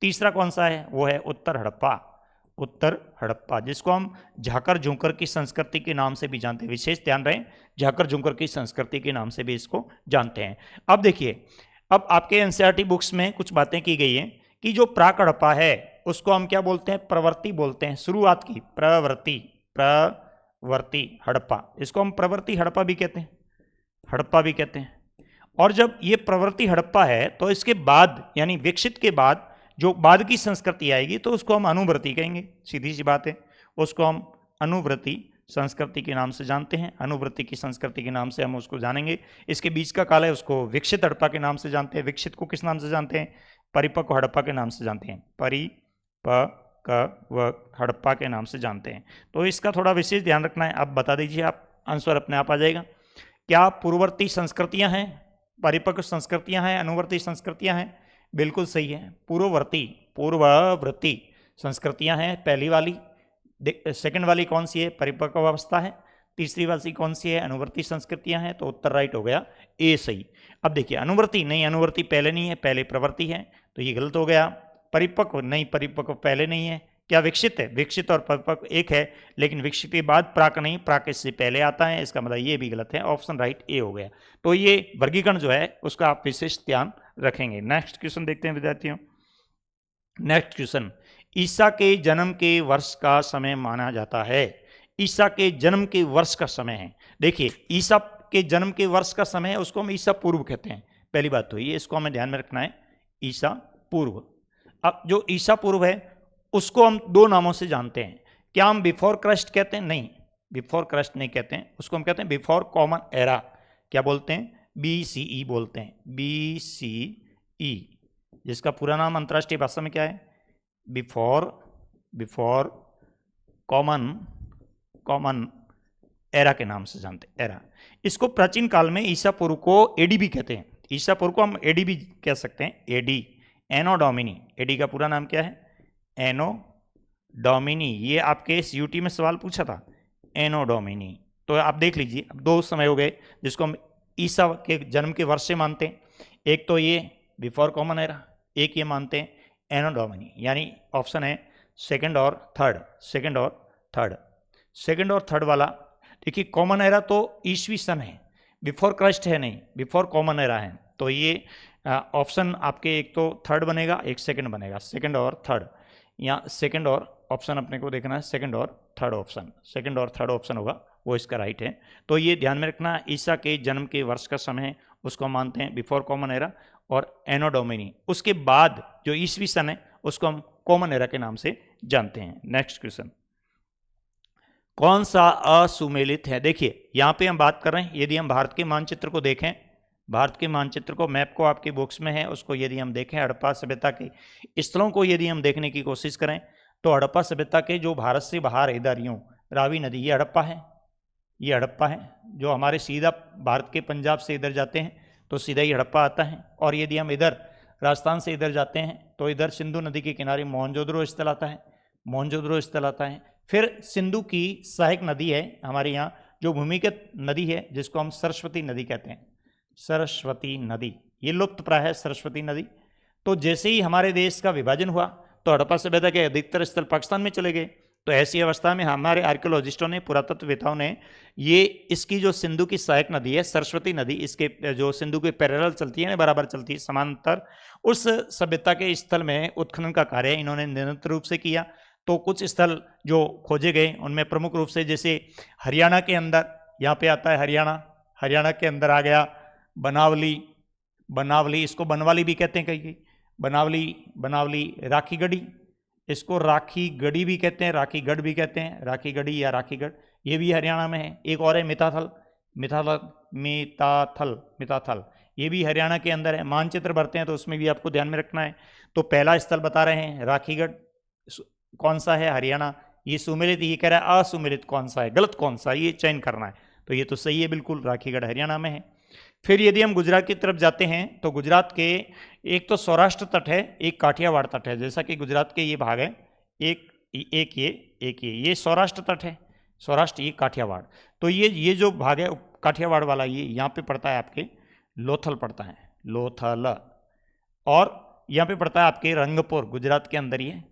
तीसरा कौन सा है, वो है उत्तर हड़प्पा, उत्तर हड़प्पा, जिसको हम झाकर झुंकर की संस्कृति के नाम से भी जानते हैं। विशेष ध्यान रहे, झाकर झुंकर की संस्कृति के नाम से भी इसको जानते हैं। अब देखिए, अब आपके एनसीईआरटी बुक्स में कुछ बातें की गई हैं कि जो प्राक हड़प्पा है उसको हम क्या बोलते हैं, प्रवृत्ति बोलते हैं, शुरुआत की प्रवृत्ति हड़प्पा, इसको हम प्रवृत्ति हड़प्पा भी कहते हैं, हड़प्पा भी कहते हैं। और जब ये प्रवृत्ति हड़प्पा है तो इसके बाद यानी विकसित के बाद जो बाद की संस्कृति आएगी तो उसको हम अनुवृत्ति कहेंगे, सीधी सी बात है, उसको हम अनुवृत्ति संस्कृति के नाम से जानते हैं, अनुवृत्ति की संस्कृति के नाम से हम उसको जानेंगे। इसके बीच का काल है उसको विकसित हड़प्पा के नाम से जानते हैं। विकसित को किस नाम से जानते हैं, परिपक्व हड़प्पा के नाम से जानते हैं, परिपक्व हड़प्पा के नाम से जानते हैं। तो इसका थोड़ा विशेष ध्यान रखना है। आप बता दीजिए, आप आंसर अपने आप आ जाएगा। क्या पूर्ववर्ती संस्कृतियां हैं, परिपक्व संस्कृतियां हैं, अनुवर्ती संस्कृतियां हैं? बिल्कुल सही है, पूर्ववर्ती संस्कृतियां हैं पहली वाली। सेकंड वाली कौन सी है, परिपक्व अवस्था है। तीसरी वाली कौन सी है, अनुवर्ती संस्कृतियां हैं। तो उत्तर राइट हो गया, ए सही। अब देखिए, अनुवर्ती नहीं, अनुवर्ती पहले नहीं है, पहले प्रवृत्ति है, तो ये गलत हो गया। परिपक्व नहीं, परिपक्व पहले नहीं है। क्या विकसित है, विकसित और परिपक्व एक है, लेकिन विकसित के बाद प्राक नहीं, प्राक इससे पहले आता है, इसका मतलब ये भी गलत है। ऑप्शन राइट ए हो गया। तो ये वर्गीकरण जो है उसका आप विशेष ध्यान रखेंगे। नेक्स्ट क्वेश्चन देखते हैं विद्यार्थियों। नेक्स्ट क्वेश्चन, ईसा के जन्म के वर्ष का समय माना जाता है। ईसा के जन्म के वर्ष का समय है। देखिए, ईसा के जन्म के वर्ष का समय है उसको हम ईसा पूर्व कहते हैं। पहली बात तो ये, इसको हमें ध्यान में रखना है, ईसा पूर्व। अब जो ईसा पूर्व है उसको हम दो नामों से जानते हैं। क्या हम बिफोर क्राइस्ट कहते हैं? नहीं, बिफोर क्राइस्ट नहीं कहते हैं, उसको हम कहते हैं बिफोर कॉमन एरा। क्या बोलते हैं, BCE बोलते हैं, BCE, जिसका पूरा नाम अंतर्राष्ट्रीय भाषा में क्या है, बिफोर कॉमन एरा के नाम से जानते हैं, एरा। इसको प्राचीन काल में ईसा पूर्व को AD भी कहते हैं। ईसा पूर्व को हम AD भी कह सकते हैं, AD, एनो डोमिनी। AD का पूरा नाम क्या है, एनो डोमिनी। ये आपके CUT में सवाल पूछा था, एनो डोमिनी। तो आप देख लीजिए, अब दो समय हो गए जिसको हम ईसा के जन्म के वर्ष से मानते हैं। एक तो ये बिफोर कॉमन एरा, एक ये मानते हैं एनो डोमिनी, यानी ऑप्शन है सेकंड और थर्ड, सेकंड और थर्ड वाला। देखिए, कॉमन एरा तो ईस्वी सन है, बिफोर क्राइस्ट है नहीं, बिफोर कॉमन एरा है। तो ये ऑप्शन आपके एक तो थर्ड बनेगा, एक सेकंड बनेगा, सेकंड और थर्ड। या सेकंड और ऑप्शन अपने को देखना है, सेकंड और थर्ड ऑप्शन, सेकंड और थर्ड ऑप्शन होगा वो इसका राइट है। तो ये ध्यान में रखना, ईसा के जन्म के वर्ष का समय है उसको मानते हैं बिफोर कॉमन एरा और एनो डोमिनी। उसके बाद जो ईस्वी सन है उसको हम कॉमन एरा के नाम से जानते हैं। नेक्स्ट क्वेश्चन, कौन सा असुमेलित है? देखिए, यहां पे हम बात कर रहे हैं, यदि हम भारत के मानचित्र को देखें, भारत के मानचित्र को, मैप को आपके बुक्स में है, उसको यदि हम देखें, हड़प्पा सभ्यता के स्थलों को यदि हम देखने की कोशिश करें तो हड़प्पा सभ्यता के जो भारत से बाहर इधर यूं रावी नदी, ये हड़प्पा है, ये हड़प्पा है। जो हमारे सीधा भारत के पंजाब से इधर जाते हैं तो सीधा ही हड़प्पा आता है। और यदि हम इधर राजस्थान से इधर जाते हैं तो इधर सिंधु नदी के किनारे मोहनजोदड़ो स्थल आता है, मोहनजोदड़ो स्थल आता है। फिर सिंधु की सहायक नदी है हमारे यहाँ, जो भूमिगत नदी है, जिसको हम सरस्वती नदी कहते हैं, सरस्वती नदी, ये लुप्त प्राय है सरस्वती नदी। तो जैसे ही हमारे देश का विभाजन हुआ तो हड़प्पा सभ्यता के अधिकतर स्थल पाकिस्तान में चले गए। तो ऐसी अवस्था में हमारे आर्कियोलॉजिस्टों ने, पुरातत्ववेताओं ने, ये इसकी जो सिंधु की सहायक नदी है सरस्वती नदी, इसके जो सिंधु के पैरेलल चलती है, बराबर चलती है, समांतर, उस सभ्यता के स्थल में उत्खनन का कार्य इन्होंने निरंतर रूप से किया। तो कुछ स्थल जो खोजे गए उनमें प्रमुख रूप से, जैसे हरियाणा के अंदर, यहाँ पे आता है हरियाणा के अंदर आ गया बनावली, इसको बनवाली भी कहते हैं कहीं, बनावली, राखीगढ़ी, इसको राखीगढ़ी भी कहते हैं, राखीगढ़ भी कहते हैं, राखीगढ़ी या राखीगढ़, ये भी हरियाणा में है। एक और है मिताथल, ये भी हरियाणा के अंदर है। मानचित्र भरते हैं तो उसमें भी आपको ध्यान में रखना है। तो पहला स्थल बता रहे हैं राखीगढ़, कौन सा है? हरियाणा। ये सुमेलित, ये कह रहा है असुमेलित कौन सा है, गलत कौन सा, ये चयन करना है। तो ये तो सही है बिल्कुल, राखीगढ़ हरियाणा में है। फिर यदि हम गुजरात की तरफ जाते हैं तो गुजरात के एक तो सौराष्ट्र तट है, एक काठियावाड़ तट है। जैसा कि गुजरात के ये भाग है, एक ये सौराष्ट्र तट है, सौराष्ट्र, ये काठियावाड़। तो ये जो भाग है काठियावाड़ वाला, ये यहाँ पे पड़ता है आपके लोथल पड़ता है, लोथल। और यहाँ पे पड़ता है आपके रंगपुर, गुजरात के अंदर ये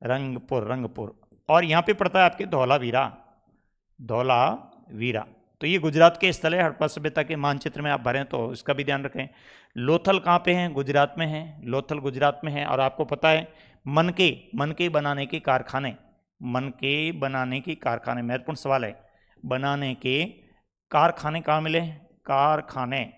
रंगपुर। और यहाँ पे पड़ता है आपके धौलावीरा। तो ये गुजरात के स्थल है। हड़प्पा सभ्यता के मानचित्र में आप भरें तो इसका भी ध्यान रखें। लोथल कहाँ पे है? गुजरात में है, लोथल गुजरात में है। और आपको पता है मनके बनाने के कारखाने, महत्वपूर्ण सवाल है, बनाने के कारखाने कहाँ मिले? कारखाने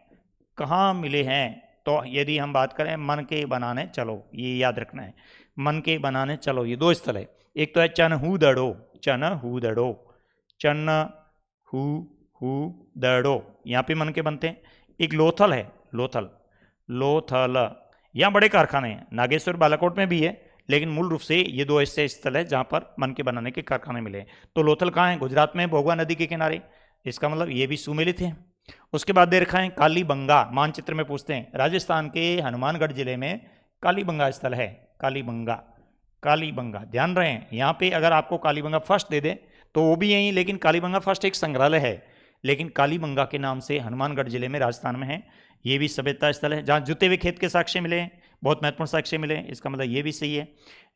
कहाँ मिले हैं? तो यदि हम बात करें मनके बनाने चलो, ये याद रखना है, मनके बनाने चलो, ये दो स्थल है। एक तो है चनहूदड़ो, यहाँ पे मनके बनते हैं। एक लोथल है, लोथल, यहाँ बड़े कारखाने हैं। नागेश्वर बालाकोट में भी है, लेकिन मूल रूप से ये दो ऐसे स्थल है जहाँ पर मनके बनाने के कारखाने मिले हैं। तो लोथल कहाँ है? गुजरात में, भोगवा नदी के किनारे। इसका मतलब ये भी सुमेलित है। उसके बाद दे रखा है कालीबंगा, मानचित्र में पूछते हैं। राजस्थान के हनुमानगढ़ जिले में कालीबंगा स्थल है, कालीबंगा ध्यान रहे हैं। यहाँ पे अगर आपको कालीबंगा फर्स्ट दे दे तो वो भी यही, लेकिन कालीबंगा फर्स्ट एक संग्रहालय है, लेकिन कालीबंगा के नाम से हनुमानगढ़ जिले में राजस्थान में है। ये भी सभ्यता स्थल है जहाँ जुते हुए खेत के साक्ष्य मिले हैं, बहुत महत्वपूर्ण साक्ष्य मिले हैं। इसका मतलब ये भी सही है।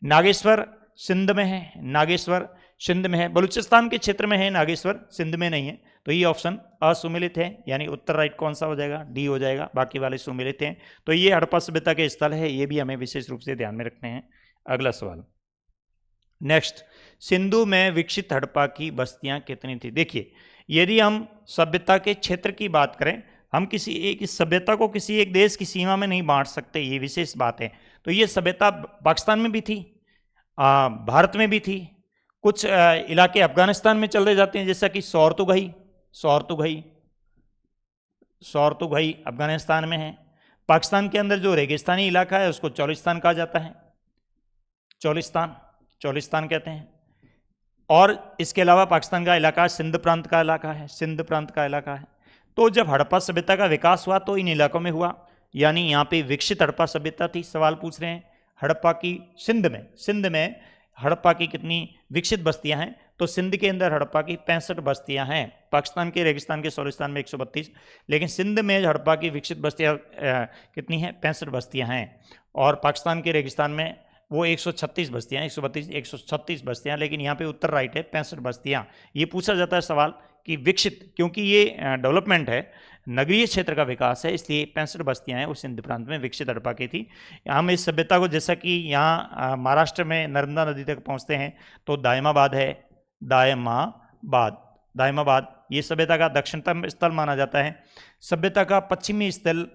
नागेश्वर सिंध में है, नागेश्वर सिंध में है, बलूचिस्तान के क्षेत्र में है नागेश्वर, सिंध में नहीं है। तो ये ऑप्शन असुमेलित है, यानी उत्तर राइट कौन सा हो जाएगा? डी हो जाएगा, बाकी वाले सुमेलित हैं। तो ये हड़प्पा सभ्यता के स्थल है, ये भी हमें विशेष रूप से ध्यान में रखने हैं। अगला सवाल नेक्स्ट, सिंधु में विकसित हड़प्पा की बस्तियां कितनी थी? देखिए, यदि हम सभ्यता के क्षेत्र की बात करें, हम किसी एक सभ्यता को किसी एक देश की सीमा में नहीं बांट सकते, ये विशेष बात है। तो ये सभ्यता पाकिस्तान में भी थी, भारत में भी थी, कुछ इलाके अफगानिस्तान में चले जाते हैं, जैसा कि सौरतुगई अफगानिस्तान में है। पाकिस्तान के अंदर जो रेगिस्तानी इलाका है उसको चौलिस्तान कहा जाता है, चौलिस्तान कहते हैं। और इसके अलावा पाकिस्तान का इलाका सिंध प्रांत का इलाका है। तो जब हड़प्पा सभ्यता का विकास हुआ तो इन इलाकों में हुआ, यानी यहाँ पे विकसित हड़प्पा सभ्यता थी। सवाल पूछ रहे हैं हड़प्पा की सिंध में हड़प्पा की कितनी विकसित बस्तियां हैं? तो सिंध के अंदर हड़प्पा की 65 बस्तियां हैं। पाकिस्तान के रेगिस्तान के सौलिस्तान में 132, लेकिन सिंध में हड़प्पा की विकसित बस्तियां कितनी हैं? 65 बस्तियां हैं। और पाकिस्तान के रेगिस्तान में वो 136 बस्तियां, 136 बस्तियां, लेकिन यहाँ पे उत्तर राइट है, 65 बस्तियां। ये पूछा जाता है सवाल कि विकसित, क्योंकि ये डेवलपमेंट है, नगरीय क्षेत्र का विकास है, इसलिए 65 बस्तियां हैं उस सिंध प्रांत में विकसित हड़प्पा की थी। हम इस सभ्यता को, जैसा कि यहाँ महाराष्ट्र में नर्मदा नदी तक पहुँचते हैं तो दायमाबाद है, दायमाबाद ये सभ्यता का दक्षिणतम स्थल माना जाता है। सभ्यता का पश्चिमी स्थल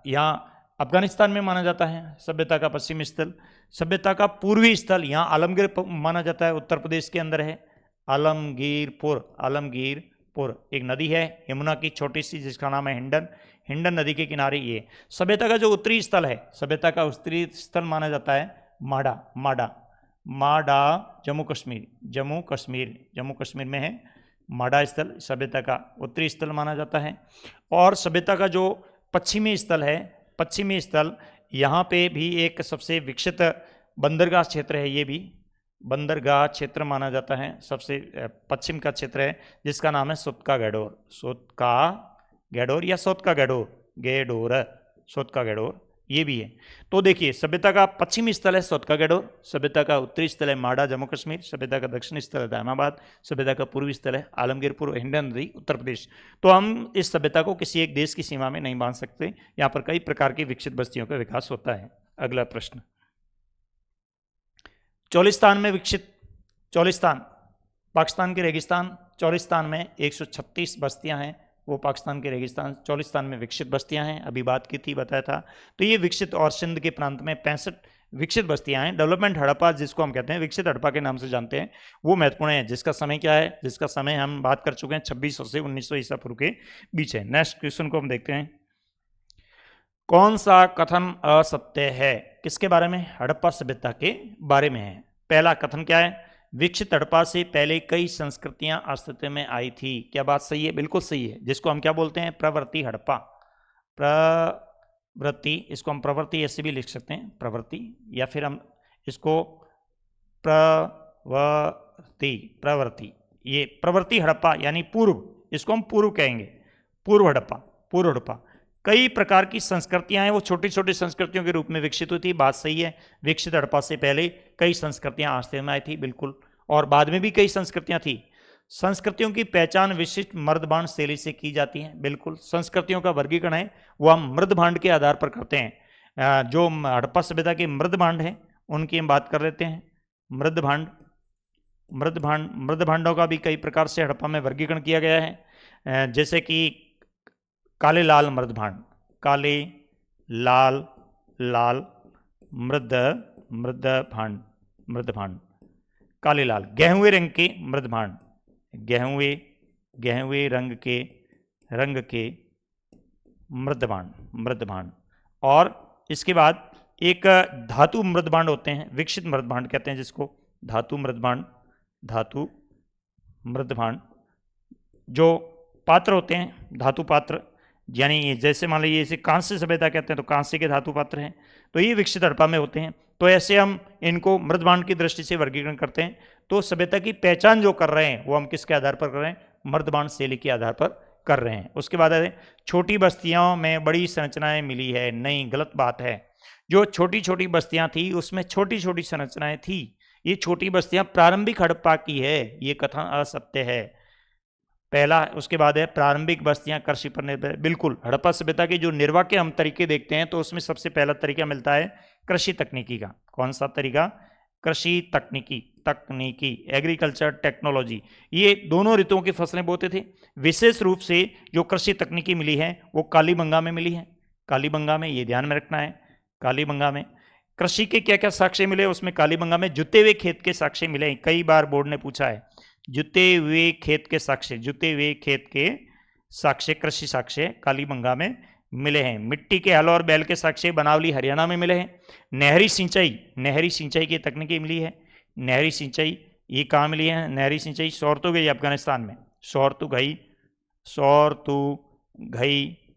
यहाँ अफगानिस्तान में माना जाता है, सभ्यता का पश्चिमी स्थल। सभ्यता का पूर्वी स्थल यहाँ आलमगीर माना जाता है, उत्तर प्रदेश के अंदर है, आलमगीरपुर एक नदी है यमुना की छोटी सी, जिसका नाम है हिंडन नदी के किनारे। ये सभ्यता का जो उत्तरी स्थल है, सभ्यता का उत्तरी स्थल माना जाता है माडा, जम्मू कश्मीर में है माडा स्थल, सभ्यता का उत्तरी स्थल माना जाता है। और सभ्यता का जो पश्चिमी स्थल यहाँ पे भी एक सबसे विकसित बंदरगाह क्षेत्र है, ये भी बंदरगाह क्षेत्र माना जाता है, सबसे पश्चिम का क्षेत्र है, जिसका नाम है सोतका गैडोर, ये भी है। तो देखिए, सभ्यता का पश्चिमी स्थल है सोतका गैडोर, सभ्यता का उत्तरी स्थल है माडा जम्मू कश्मीर, सभ्यता का दक्षिणी स्थल है दायमाबाद, सभ्यता का पूर्वी स्थल है आलमगीरपुर हिंडन नदी उत्तर प्रदेश। तो हम इस सभ्यता को किसी एक देश की सीमा में नहीं बांध सकते, यहाँ पर कई प्रकार की विकसित बस्तियों का विकास होता है। अगला प्रश्न, चौलिस्तान में विकसित, पाकिस्तान के रेगिस्तान चौलिस्तान में 136 बस्तियां हैं, वो पाकिस्तान के रेगिस्तान चौलिस्तान में विकसित बस्तियां हैं, अभी बात की थी, बताया था। तो ये विकसित, और सिंध के प्रांत में 65 विकसित बस्तियां हैं। डेवलपमेंट हड़प्पा जिसको हम कहते हैं, विकसित हड़प्पा के नाम से जानते हैं, वो महत्वपूर्ण है। जिसका समय क्या है? जिसका समय हम बात कर चुके हैं 2600 से 1900 ईसा पूर्व के बीच है। नेक्स्ट क्वेश्चन को हम देखते हैं। कौन सा कथन असत्य है? किसके बारे में? हड़प्पा सभ्यता के बारे में है। पहला कथन क्या है? विकसित हड़प्पा से पहले कई संस्कृतियां अस्तित्व में आई थी। क्या बात सही है? बिल्कुल सही है। जिसको हम क्या बोलते हैं? प्रवृत्ति हड़प्पा। प्रवृत्ति, इसको हम प्रवृत्ति ऐसे भी लिख सकते हैं, प्रवृत्ति, या फिर हम इसको प्रवृत्ति, ये प्रवृत्ति हड़प्पा यानी पूर्व, इसको हम पूर्व कहेंगे, पूर्व हड़प्पा, पूर्व हड़प्पा। कई प्रकार की संस्कृतियां हैं, वो छोटी छोटी संस्कृतियों के रूप में विकसित हुई थी। बात सही है, विकसित हड़प्पा से पहले कई संस्कृतियां अस्तित्व में आई थी, बिल्कुल, और बाद में भी कई संस्कृतियां थी। संस्कृतियों की पहचान विशिष्ट मृदभांड शैली से की जाती है, बिल्कुल। संस्कृतियों का वर्गीकरण है वो हम मृदभांड के आधार पर करते हैं। जो हड़प्पा सभ्यता के मृदभांड हैं उनकी हम बात कर लेते हैं। मृदभांडों का भी कई प्रकार से हड़प्पा में वर्गीकरण किया गया है, जैसे कि काले लाल मृदभांड, काले लाल मृदभांड, काले लाल। गेहुए रंग के मृदभांड, गेहुए रंग के मृदभांड। और इसके बाद एक धातु मृदभांड होते हैं, विकसित मृदभांड कहते हैं जिसको, धातु मृदभांड। जो पात्र होते हैं, धातु पात्र, यानी जैसे मान लीजिए इसे कांस्य सभ्यता कहते हैं, तो कांस्य के धातु पात्र हैं, तो ये विकसित हड़प्पा में होते हैं। तो ऐसे हम इनको मृदभांड की दृष्टि से वर्गीकरण करते हैं। तो सभ्यता की पहचान जो कर रहे हैं वो हम किसके आधार पर कर रहे हैं? मृदभांड शैली के आधार पर कर रहे हैं। उसके बाद छोटी बस्तियों में बड़ी संरचनाएं मिली है। नहीं, गलत बात है। जो छोटी छोटी बस्तियां थी उसमें छोटी छोटी संरचनाएं थी। ये छोटी बस्तियां प्रारंभिक हड़प्पा की है, ये कथन असत्य है। पहला, उसके बाद है प्रारंभिक बस्तियां कृषि पर निर्भर। बिल्कुल, हड़प्पा सभ्यता के जो निर्वाह के हम तरीके देखते हैं तो उसमें सबसे पहला तरीका मिलता है कृषि तकनीकी का। कौन सा तरीका? कृषि तकनीकी, एग्रीकल्चर टेक्नोलॉजी। ये दोनों ऋतुओं की फसलें बोते थे। विशेष रूप से जो कृषि तकनीकी मिली है वो कालीबंगा में मिली है। कालीबंगा में, ये ध्यान में रखना है, कालीबंगा में कृषि के क्या क्या साक्ष्य मिले? उसमें कालीबंगा में जुते हुए खेत के साक्ष्य मिले। कई बार बोर्ड ने पूछा है, जुते हुए खेत के साक्ष्य, जुते हुए खेत के साक्ष्य, कृषि साक्ष्य कालीबंगा में मिले हैं। मिट्टी के हल और बैल के साक्ष्य बनावली हरियाणा में मिले हैं। नहरी सिंचाई की तकनीकी मिली है। नहरी सिंचाई ये कहाँ मिली है? नहरी सिंचाई सोरतुगई अफगानिस्तान में, सोरतुगई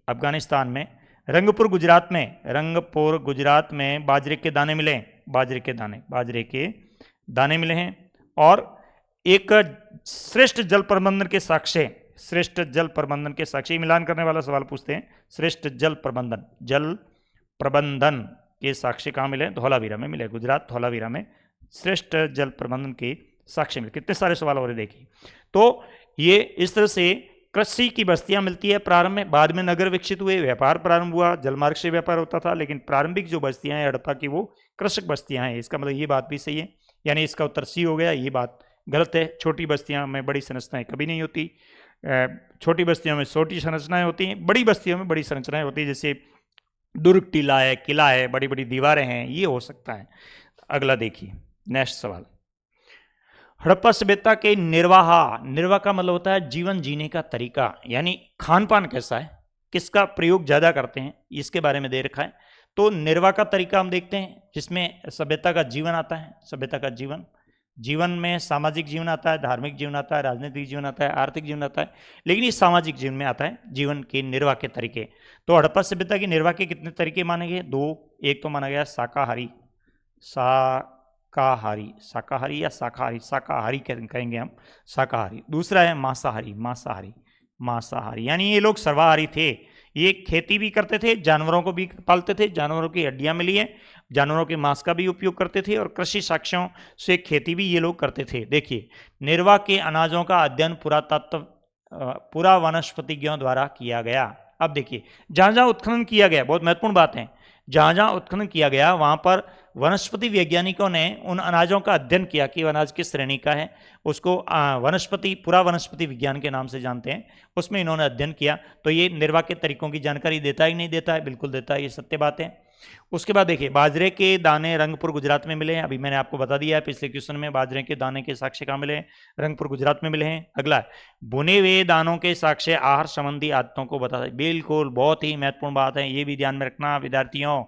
अफगानिस्तान में। रंगपुर गुजरात में बाजरे के दाने मिले हैं, बाजरे के दाने मिले हैं। और एक श्रेष्ठ जल प्रबंधन के साक्ष्य, मिलान करने वाला सवाल पूछते हैं। श्रेष्ठ जल प्रबंधन के साक्ष्य कहाँ मिले? धौलावीरा में मिले, गुजरात धौलावीरा में श्रेष्ठ जल प्रबंधन के साक्ष्य मिले। कितने सारे सवाल हो रहे देखिए। तो ये इस तरह से कृषि की बस्तियां मिलती है प्रारंभ में, बाद में नगर विकसित हुए, व्यापार प्रारंभ हुआ, जलमार्ग से व्यापार होता था, लेकिन प्रारंभिक जो बस्तियां हैं हड़प्पा की वो कृषक बस्तियां हैं। इसका मतलब ये बात भी सही है, यानी इसका उत्तर सी हो गया। ये बात गलत है। छोटी बस्तियां में बड़ी संरचनाएं कभी नहीं होती। छोटी बस्तियों में छोटी संरचनाएं होती हैं, बड़ी बस्तियों में बड़ी संरचनाएं होती हैं, जैसे दुर्ग, टीला है, किला है, बड़ी बड़ी दीवारें हैं, ये हो सकता है। अगला देखिए, नेक्स्ट सवाल। हड़प्पा सभ्यता के निर्वाह का मतलब होता है जीवन जीने का तरीका, यानी खान पान कैसा है, किसका प्रयोग ज्यादा करते हैं, इसके बारे में दे रखा है। तो निर्वाह का तरीका हम देखते हैं जिसमें सभ्यता का जीवन आता है। सभ्यता का जीवन में सामाजिक जीवन आता है, धार्मिक जीवन आता है, राजनीतिक जीवन आता है, आर्थिक जीवन आता है, लेकिन ये सामाजिक जीवन में आता है जीवन के निर्वाह के तरीके। तो हड़प्पा सभ्यता की निर्वाह के कितने तरीके माने गए? दो। एक तो माना गया शाकाहारी या शाकाहारी कहेंगे हम, शाकाहारी। दूसरा है मांसाहारी, यानी ये लोग सर्वाहारी थे। ये खेती भी करते थे, जानवरों को भी पालते थे, जानवरों की हड्डियां मिली है, जानवरों के मांस का भी उपयोग करते थे, और कृषि साक्ष्यों से खेती भी ये लोग करते थे। देखिए, निर्वाह के अनाजों का अध्ययन पुरा वनस्पतिज्ञों द्वारा किया गया। अब देखिए, जहां जहां उत्खनन किया गया, बहुत महत्वपूर्ण बात है, जहां जहां उत्खनन किया गया वहां पर वनस्पति वैज्ञानिकों ने उन अनाजों का अध्ययन किया कि अनाज किस श्रेणी का है। उसको पूरा वनस्पति विज्ञान के नाम से जानते हैं, उसमें इन्होंने अध्ययन किया। तो ये निर्वाह के तरीकों की जानकारी देता ही नहीं देता है? बिल्कुल देता है, ये सत्य बात है। उसके बाद देखिए, बाजरे के दाने रंगपुर गुजरात में मिले हैं, अभी मैंने आपको बता दिया है पिछले क्वेश्चन में, बाजरे के दाने के साक्ष्य कहाँ मिले हैं, रंगपुर गुजरात में मिले हैं। अगला, भुने हुए दानों के साक्ष्य आहार संबंधी आदतों को बता, बिल्कुल बहुत ही महत्वपूर्ण बात है, ये भी ध्यान में रखना विद्यार्थियों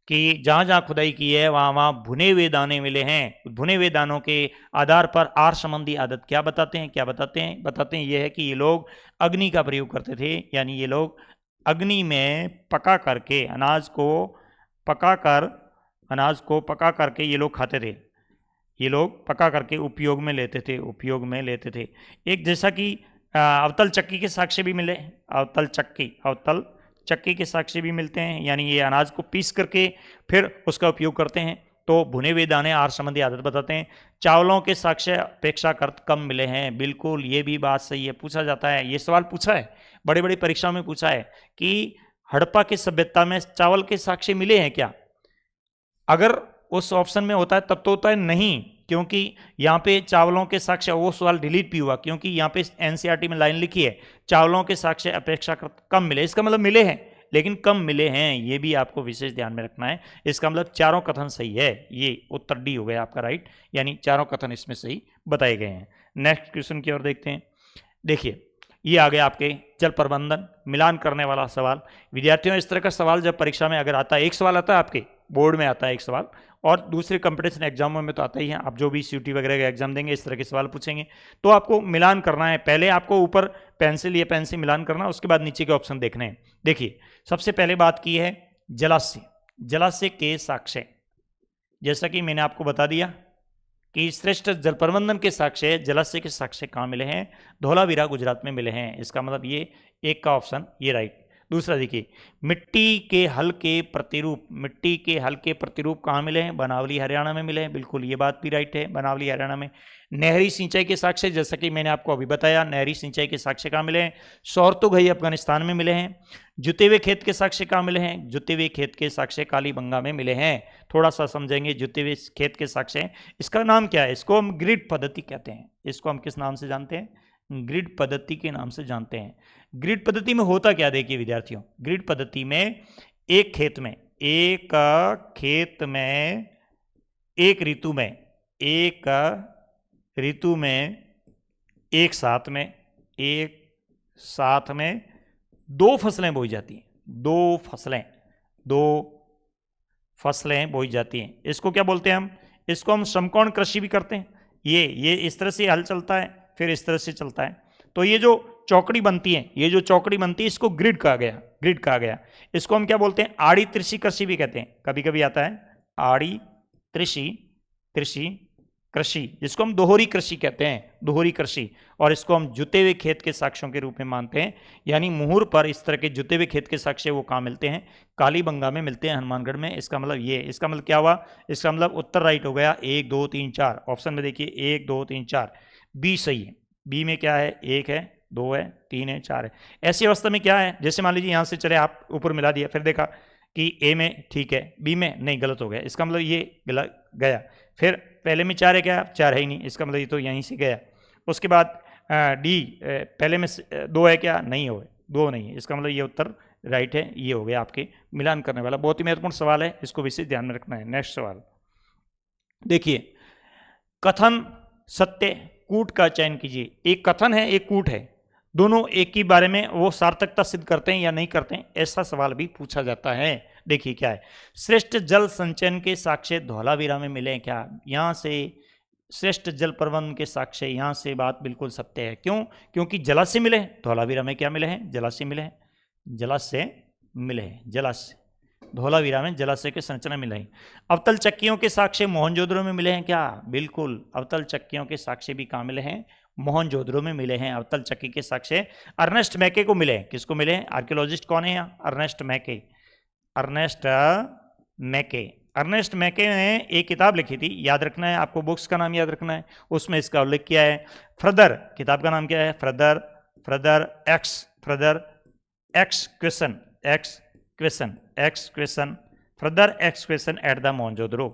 कि जहां जहां खुदाई की है वहां वहां भुने हुए दाने मिले हैं। भुने हुए दानों के आधार पर आहार संबंधी आदत क्या बताते हैं, क्या बताते हैं, बताते हैं ये है कि ये लोग अग्नि का प्रयोग करते थे, यानी ये लोग अग्नि में पका करके अनाज को पका करके ये लोग खाते थे, ये लोग पका करके उपयोग में लेते थे। एक जैसा कि अवतल चक्की के साक्ष्य भी मिले, अवतल चक्की के साक्ष्य भी मिलते हैं, यानी ये अनाज को पीस करके फिर उसका उपयोग करते हैं। तो भुने हुए दाने आहार संबंधी आदत बताते हैं। चावलों के साक्ष्य अपेक्षाकृत कम मिले हैं, बिल्कुल ये भी बात सही है, पूछा जाता है, ये सवाल पूछा है, बड़े बड़े परीक्षाओं में पूछा है कि हड़प्पा की सभ्यता में चावल के साक्ष्य मिले हैं क्या? अगर उस ऑप्शन में होता है तब तो होता है नहीं, क्योंकि यहाँ पे चावलों के साक्ष्य, वो सवाल डिलीट भी हुआ क्योंकि यहाँ पे एनसीईआरटी में लाइन लिखी है चावलों के साक्ष्य अपेक्षाकृत कम मिले, इसका मतलब मिले हैं लेकिन कम मिले हैं, ये भी आपको विशेष ध्यान में रखना है। इसका मतलब चारों कथन सही है, ये उत्तर डी हो गया आपका राइट, यानी चारों कथन इसमें सही बताए गए हैं। नेक्स्ट क्वेश्चन की ओर देखते हैं। देखिए, ये आ गया आपके जल प्रबंधन मिलान करने वाला सवाल। विद्यार्थियों, इस तरह का सवाल जब परीक्षा में अगर आता है, एक सवाल आता है आपके बोर्ड में आता है एक सवाल, और दूसरे कंपटीशन एग्जामों में तो आता ही है, आप जो भी सीयूटी वगैरह का एग्जाम देंगे इस तरह के सवाल पूछेंगे, तो आपको मिलान करना है। पहले आपको ऊपर पेंसिल या पेन से मिलान करना, उसके बाद नीचे के ऑप्शन देखने हैं। देखिए, सबसे पहले बात की है जलाशय के साक्ष्य, जैसा कि मैंने आपको बता दिया कि श्रेष्ठ जल प्रबंधन के साक्ष्य जलाशय के साक्ष्य कहाँ मिले हैं, धौलावीरा गुजरात में मिले हैं, इसका मतलब ये एक का ऑप्शन ये राइट। दूसरा देखिए, मिट्टी के हल्के प्रतिरूप कहाँ मिले हैं, बनावली हरियाणा में मिले हैं, बिल्कुल ये बात भी राइट है, बनावली हरियाणा में। नहरी सिंचाई के साक्ष्य, जैसा कि मैंने आपको अभी बताया, नहरी सिंचाई के साक्ष्य कहाँ मिले हैं, सौरतुगई अफगानिस्तान में मिले हैं। जुते हुए खेत के साक्ष्य कहाँ मिले हैं, जुते हुए खेत के साक्ष्य कालीबंगा में मिले हैं। थोड़ा सा समझेंगे जुते हुए खेत के साक्ष्य, इसका नाम क्या है, इसको हम ग्रिड पद्धति कहते हैं, इसको हम किस नाम से जानते हैं, ग्रिड पद्धति के नाम से जानते हैं। ग्रिड पद्धति में होता क्या, देखिए विद्यार्थियों, ग्रिड पद्धति में एक खेत में एक ऋतु में एक साथ में दो फसलें बोई जाती हैं, दो फसलें बोई जाती हैं। इसको क्या बोलते हैं हम, इसको हम समकोण कृषि भी करते हैं। ये इस तरह से हल चलता है, फिर इस तरह से चलता है, तो ये जो चौकड़ी बनती है, इसको ग्रिड कहा गया। इसको हम क्या बोलते हैं, आड़ी त्रिशी कृषि भी कहते हैं, कभी कभी आता है आड़ी त्रिशी कृषि, जिसको हम दोहरी कृषि कहते हैं, और इसको हम जुते हुए खेत के साक्ष्यों के रूप में मानते हैं। यानी मुहूर पर इस तरह के जुते हुए खेत के साक्ष्य वो कहाँ मिलते हैं, कालीबंगा में मिलते हैं, हनुमानगढ़ में। इसका मतलब क्या हुआ, इसका मतलब उत्तर राइट हो गया 1 2 3 4। ऑप्शन में देखिए 1 2 3 4, बी सही है। बी में क्या है, 1 है, 2 है, 3 है, 4 है। ऐसी अवस्था में क्या है, जैसे मान लीजिए यहाँ से चले आप ऊपर मिला दिया, फिर देखा कि ए में ठीक है, बी में नहीं, गलत हो गया, इसका मतलब ये गलत गया। फिर पहले में 4 है क्या, 4 है ही नहीं, इसका मतलब ये तो यहीं से गया। उसके बाद डी, पहले में 2 है क्या, नहीं हो, 2 नहीं है, इसका मतलब ये उत्तर राइट है, ये हो गया आपके मिलान करने वाला। बहुत ही महत्वपूर्ण सवाल है, इसको विशेष ध्यान में रखना है। नेक्स्ट सवाल देखिए, कथन सत्य कूट का चयन कीजिए। एक कथन है, एक कूट है, दोनों एक ही बारे में वो सार्थकता सिद्ध करते हैं या नहीं करते हैं, ऐसा सवाल भी पूछा जाता है। देखिए क्या है, श्रेष्ठ जल संचयन के साक्ष्य धौलावीरा में मिले क्या, यहाँ से श्रेष्ठ जल प्रबंधन के साक्ष्य, यहाँ से बात बिल्कुल सत्य है। क्यों, क्योंकि जलाशय मिले हैं, धौलावीरा में क्या मिले हैं, जलाशय मिले हैं, धौलावीरा में जलाशय के संरचना मिले हैं। अवतल चक्कियों के साक्ष्य मोहनजोदड़ो में मिले हैं क्या, बिल्कुल अवतल चक्कियों के साक्ष्य भी कहाँ मिले हैं, मोहनजोदड़ो में मिले हैं। अवतल चक्की के साक्ष्य अर्नेस्ट मैके को मिले हैं। किसको मिले हैं, आर्कियोलॉजिस्ट कौन है यहाँ, अर्नेस्ट मैके ने एक किताब लिखी थी, याद रखना है आपको, बुक्स का नाम याद रखना है, उसमें इसका उल्लेख किया है। फ्रदर, किताब का नाम क्या है, further excavation at the Mohenjodaro,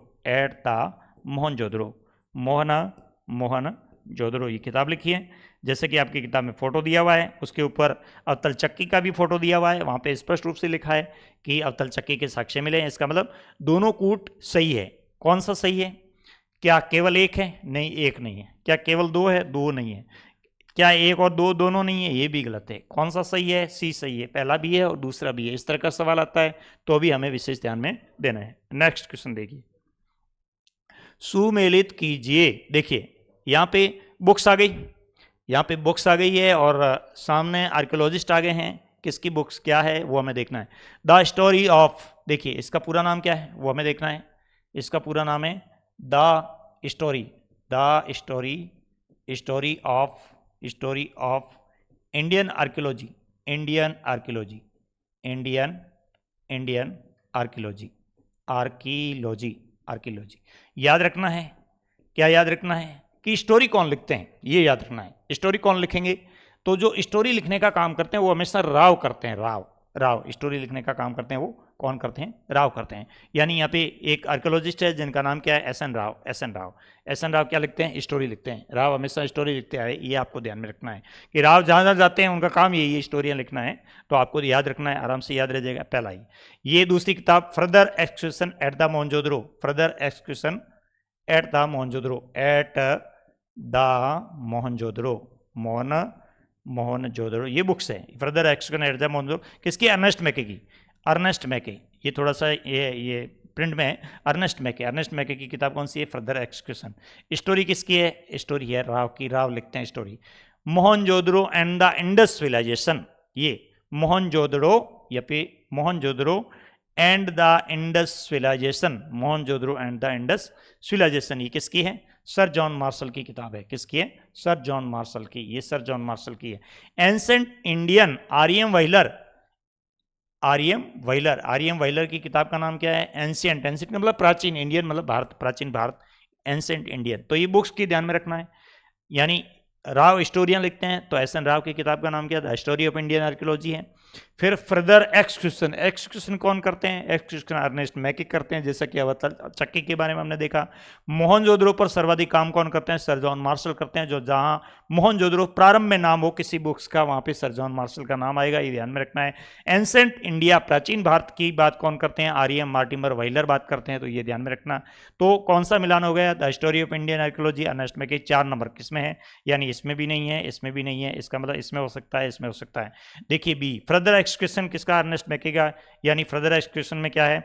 Mohenjodaro, ये किताब लिखी है। जैसे कि आपकी किताब में फोटो दिया हुआ है, उसके ऊपर अवतल चक्की का भी फोटो दिया हुआ है, वहाँ पे स्पष्ट रूप से लिखा है कि अवतल चक्की के साक्ष्य मिले हैं। इसका मतलब दोनों कूट सही है। कौन सा सही है? क्या केवल एक है? नहीं, एक नहीं है। क्या केवल दो है? दो नहीं है। क्या एक और दो दोनों नहीं है? ये भी गलत है। कौन सा सही है? सी सही है, पहला भी है और दूसरा भी है। इस तरह का सवाल आता है तो भी हमें विशेष ध्यान में देना है। नेक्स्ट क्वेश्चन देखिए, सुमेलित कीजिए। देखिए यहाँ पे बुक्स आ गई, यहाँ पे बुक्स आ गई है और सामने आर्कियोलॉजिस्ट आ गए हैं। किसकी बुक्स क्या है वो हमें देखना है। द स्टोरी ऑफ, देखिए इसका पूरा नाम क्या है वो हमें देखना है। इसका पूरा नाम है the story, the story of Indian archaeology, Indian archaeology, Indian archaeology, archaeology. याद रखना है, क्या याद रखना है कि स्टोरी कौन लिखते हैं, ये याद रखना है। स्टोरी कौन लिखेंगे? तो जो स्टोरी लिखने का काम करते हैं वो हमेशा राव करते हैं। राव स्टोरी लिखने का काम करते हैं, वो कौन करते हैं? राव करते हैं। यानी यहाँ पे एक आर्कियोलॉजिस्ट है जिनका नाम क्या है? एस एन राव क्या लिखते हैं? स्टोरी लिखते हैं। राव हमेशा स्टोरी लिखते आए, ये आपको ध्यान में रखना है कि राव जहाँ जहाँ जाते हैं उनका काम यही है, स्टोरियाँ लिखना है। तो आपको याद रखना है, आराम से याद रह जाएगा। पहला ही ये। दूसरी किताब further execution eight the Mohenjodaro, further execution eight the Mohenjodaro, eight the Mohenjodaro, ये बुक्स है। Further execution eight the Mohenjodaro किसकी? अर्नेस्ट मैके की। अर्नेस्ट मैके, ये थोड़ा सा ये प्रिंट में है। अर्नेस्ट मैके की किताब कौन सी है? Further execution. स्टोरी किसकी है? स्टोरी है राव की, राव लिखते हैं story. Mohenjodaro and the Indus civilisation, ये मोहनजोदड़ो या पे Mohenjodaro and the Indus civilisation, Mohenjodaro and the Indus civilisation, ये किसकी है? सर जॉन मार्शल की किताब है। किसकी है? सर जॉन मार्शल की, ये सर जॉन मार्शल की है। एंसेंट इंडियन, आर्यम व्हीलर की किताब का नाम क्या है? एंशिएंट मतलब प्राचीन, इंडियन मतलब भारत, प्राचीन भारत, एंशिएंट इंडियन। तो ये बुक्स की ध्यान में रखना है। यानी राव स्टोरियां लिखते हैं तो एस एन राव की किताब का नाम क्या? The story of Indian archaeology है। फिर फर्दर एक्सक्यूशन कौन करते हैं? एक्सक्यूशन अर्नेस्ट मैके करते हैं, जैसा कि अवतल चक्की के बारे में हमने देखा। मोहनजोदड़ो पर सर्वाधिक काम कौन करते हैं? सर जॉन मार्शल करते हैं। जो जहां मोहनजोदड़ो प्रारंभ में नाम हो किसी बुक्स का, वहां पे सर जॉन मार्शल का नाम आएगा, ये ध्यान में रखना है। एंसेंट इंडिया, प्राचीन भारत की बात कौन करते हैं? आर्यम मार्टिमर व्हीलर बात करते हैं, तो ये ध्यान में रखना। तो कौन सा मिलान हो गया? The story of Indian archaeology, Ernest Mackay. 4 number किसमें है? यानी इसमें भी नहीं है, इसमें भी नहीं है, इसका मतलब इसमें हो सकता है, इसमें हो सकता है। देखिए बी, फर्दर एक्सक्यूशन किसका? अर्नेस्ट मैके का। यानी फर्दर एक्सक्यूशन में क्या है?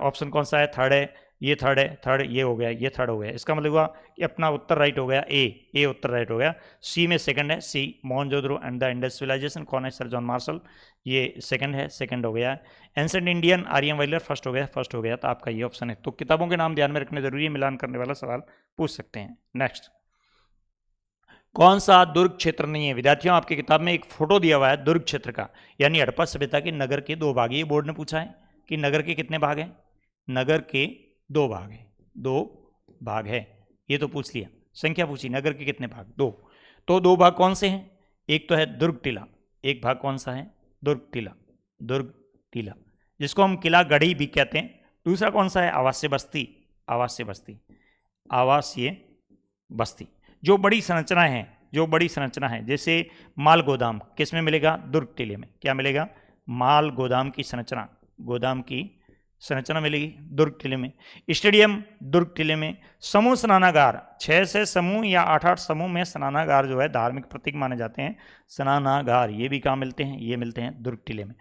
ऑप्शन कौन सा है? थर्ड है, ये थर्ड है, थर्ड ये हो गया, ये थर्ड हो गया। इसका मतलब हुआ कि अपना उत्तर राइट हो गया, ए उत्तर राइट हो गया। सी में सेकंड है, C Mohenjodaro and the Indus civilization, कौन है? सर जॉन मार्शल, ये सेकंड है, सेकंड हो गया। एंसेंट इंडियन, आर्यम व्हीलर फर्स्ट हो गया, फर्स्ट हो गया। तो आपका ये ऑप्शन है। तो किताबों के नाम ध्यान में रखने जरूरी है, मिलान करने वाला सवाल पूछ सकते हैं। नेक्स्ट, कौन सा दुर्ग क्षेत्र नहीं है? विद्यार्थियों आपकी किताब में एक फोटो दिया हुआ है दुर्ग क्षेत्र का, यानी हड़प्पा सभ्यता के नगर के 2 भाग। ये बोर्ड ने पूछा है कि नगर के कितने भाग हैं? नगर के 2 भाग हैं, 2 भाग है, ये तो पूछ लिया। संख्या पूछी, नगर के कितने भाग? 2। तो 2 भाग कौन से हैं? एक तो है दुर्ग टीला, एक भाग कौन सा है? दुर्ग टीला, जिसको हम किला गढ़ी भी कहते हैं। दूसरा कौन सा है? आवासीय बस्ती। जो बड़ी संरचना है, जैसे माल गोदाम किस में मिलेगा? दुर्ग टीले में। क्या मिलेगा? माल गोदाम की संरचना मिलेगी दुर्ग टीले में। स्टेडियम दुर्ग टीले में। समूह स्नानागार, 6 से समूह या 8-8 समूह में स्नानागार जो है धार्मिक प्रतीक माने जाते हैं, स्नानागार, ये भी कहाँ मिलते हैं? ये मिलते हैं दुर्ग टीले में।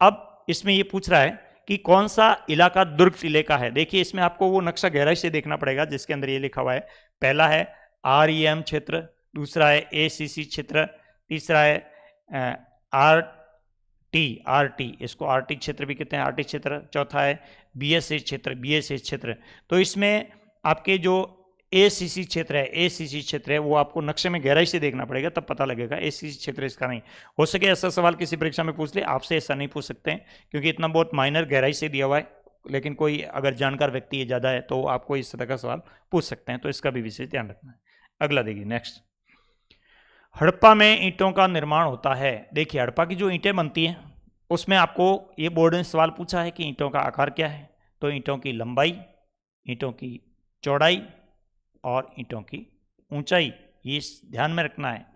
अब इसमें ये पूछ रहा है कि कौन सा इलाका दुर्ग टीले का है। देखिए इसमें आपको वो नक्शा गहराई से देखना पड़ेगा जिसके अंदर ये लिखा हुआ है। पहला है REM क्षेत्र, दूसरा है ACC क्षेत्र, तीसरा है RT, इसको RT क्षेत्र भी कहते हैं, RT क्षेत्र। चौथा है BSA क्षेत्र। तो इसमें आपके जो ACC क्षेत्र है वो आपको नक्शे में गहराई से देखना पड़ेगा, तब पता लगेगा। ACC क्षेत्र इसका नहीं हो सके ऐसा सवाल किसी परीक्षा में पूछ ले, आपसे ऐसा नहीं पूछ सकते हैं क्योंकि इतना बहुत माइनर गहराई से दिया हुआ है। लेकिन कोई अगर जानकार व्यक्ति है ज़्यादा है तो आपको इस तरह का सवाल पूछ सकते हैं, तो इसका भी विशेष ध्यान रखना है। अगला देखिए, नेक्स्ट, हड़प्पा में ईंटों का निर्माण होता है। देखिए हड़प्पा की जो ईंटें बनती हैं उसमें आपको ये बोर्ड ने सवाल पूछा है कि ईंटों का आकार क्या है। तो ईंटों की लंबाई, ईंटों की चौड़ाई और ईंटों की ऊंचाई, ये ध्यान में रखना है।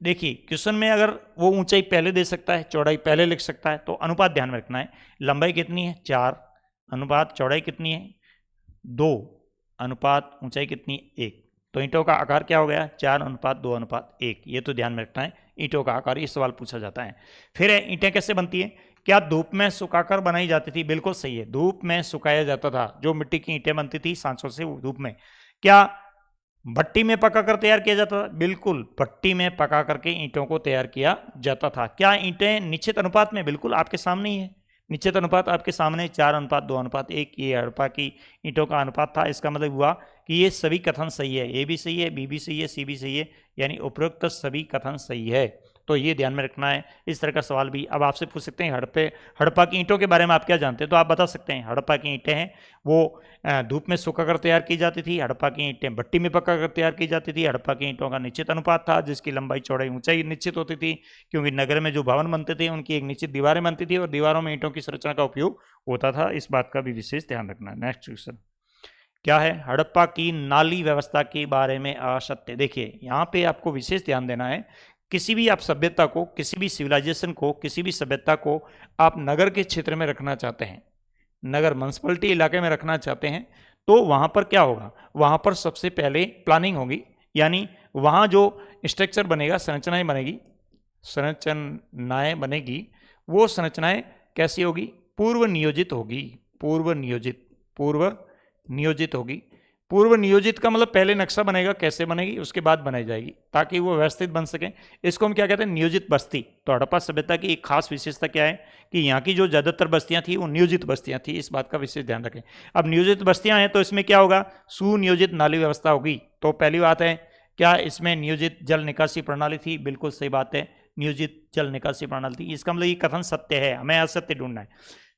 देखिए क्वेश्चन में अगर वो ऊंचाई पहले दे सकता है, चौड़ाई पहले लिख सकता है, तो अनुपात ध्यान में रखना है। लंबाई कितनी है 4, अनुपात चौड़ाई कितनी है 2, अनुपात ऊंचाई कितनी 1, तो ईंटों का आकार क्या हो गया 4:2:1। ये तो ध्यान में रखना है, ईंटों का आकार, ये सवाल पूछा जाता है। फिर है ईंटें कैसे बनती है, क्या धूप में सुखाकर बनाई जाती थी, बिल्कुल सही है, धूप में सुखाया जाता था। जो मिट्टी की ईंटें बनती थी सांचों से धूप में, क्या भट्टी में पकाकर तैयार किया जाता था, बिल्कुल भट्टी में पका करके ईंटों को तैयार किया जाता था। क्या ईंटें निश्चित अनुपात में, बिल्कुल आपके सामने ही है, निश्चित अनुपात आपके सामने 4:2:1, ये हड़प्पा की ईंटों का अनुपात था। इसका मतलब हुआ कि ये सभी कथन सही है, ए भी सही है, बी भी सही है, सी भी सही है, यानी उपरोक्त सभी कथन सही है। तो ये ध्यान में रखना है। इस तरह का सवाल भी अब आपसे पूछ सकते हैं, हड़प्पा की ईंटों के बारे में आप क्या जानते हैं, तो आप बता सकते हैं हड़प्पा की ईंटें हैं वो धूप में सुखाकर तैयार की जाती थी, हड़प्पा की ईंटें भट्टी में पकाकर तैयार की जाती थी, हड़प्पा की ईंटों का निश्चित अनुपात था जिसकी लंबाई चौड़ाई ऊंचाई निश्चित होती थी, क्योंकि नगर में जो भवन बनते थे उनकी एक निश्चित दीवारें बनती थी और दीवारों में ईंटों की संरचना का उपयोग होता था। इस बात का भी विशेष ध्यान रखना है। नेक्स्ट क्वेश्चन क्या है, हड़प्पा की नाली व्यवस्था के बारे में असत्य। देखिए यहाँ पे आपको विशेष ध्यान देना है, किसी भी आप सभ्यता को, किसी भी सिविलाइजेशन को, किसी भी सभ्यता को आप नगर के क्षेत्र में रखना चाहते हैं, नगर म्युनिसिपैलिटी इलाके में रखना चाहते हैं, तो वहां पर क्या होगा, वहां पर सबसे पहले प्लानिंग होगी, यानी वहां जो स्ट्रक्चर बनेगा, संरचनाएं बनेगी, संरचनाएं बनेगी, वो संरचनाएं कैसी होगी, पूर्व नियोजित होगी, पूर्व नियोजित होगी। पूर्व नियोजित का मतलब पहले नक्शा बनेगा, कैसे बनेगी उसके बाद बनाई जाएगी ताकि वो व्यवस्थित बन सके। इसको हम क्या कहते हैं, नियोजित बस्ती। तो हड़प्पा सभ्यता की एक खास विशेषता क्या है कि यहाँ की जो ज्यादातर बस्तियां थी वो नियोजित बस्तियां थी, इस बात का विशेष ध्यान रखें। अब नियोजित बस्तियां हैं तो इसमें क्या होगा, सुनियोजित नाली व्यवस्था होगी। तो पहली बात है, क्या इसमें नियोजित जल निकासी प्रणाली थी, बिल्कुल सही बात है, नियोजित जल निकासी प्रणाली थी। इसका मतलब ये कथन सत्य है, हमें असत्य ढूंढना है।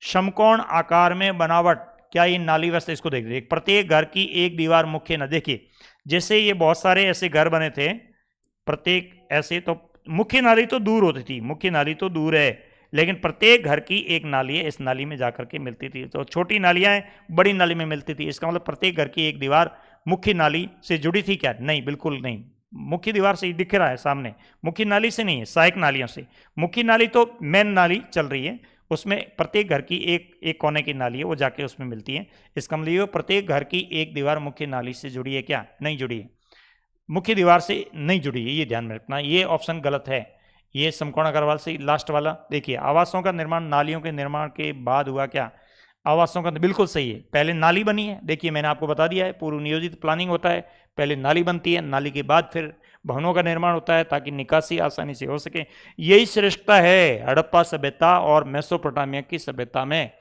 समकोण आकार में बनावट, क्या ये नाली व्यवस्था, इसको देख लीजिए, प्रत्येक घर की एक दीवार मुख्य न, देखिए जैसे ये बहुत सारे ऐसे घर बने थे, प्रत्येक ऐसे, तो मुख्य नाली तो दूर होती थी, मुख्य नाली तो दूर है, लेकिन प्रत्येक घर की एक नाली है, इस नाली में जाकर के मिलती थी। तो छोटी नालियां बड़ी नाली में मिलती थी, इसका मतलब प्रत्येक घर की एक दीवार मुख्य नाली से जुड़ी थी क्या, नहीं, बिल्कुल नहीं, मुख्य दीवार से दिख रहा है सामने, मुख्य नाली से नहीं है, सहायक नालियों से। मुख्य नाली तो मेन नाली चल रही है, उसमें प्रत्येक घर की एक कोने की नाली है, वो जाके उसमें मिलती है। इसका मतलब प्रत्येक घर की एक दीवार मुख्य नाली से जुड़ी है क्या, नहीं जुड़ी है, मुख्य दीवार से नहीं जुड़ी है, ये ध्यान में रखना, ये ऑप्शन गलत है। ये समकोण आकार से लास्ट वाला, देखिए आवासों का निर्माण नालियों के निर्माण के बाद हुआ क्या, आवासों का, बिल्कुल सही है, पहले नाली बनी है। देखिए मैंने आपको बता दिया है, पूर्व नियोजित प्लानिंग होता है, पहले नाली बनती है, नाली के बाद फिर भवनों का निर्माण होता है ताकि निकासी आसानी से हो सके। यही श्रेष्ठता है हड़प्पा सभ्यता और मेसोपोटामिया की सभ्यता में।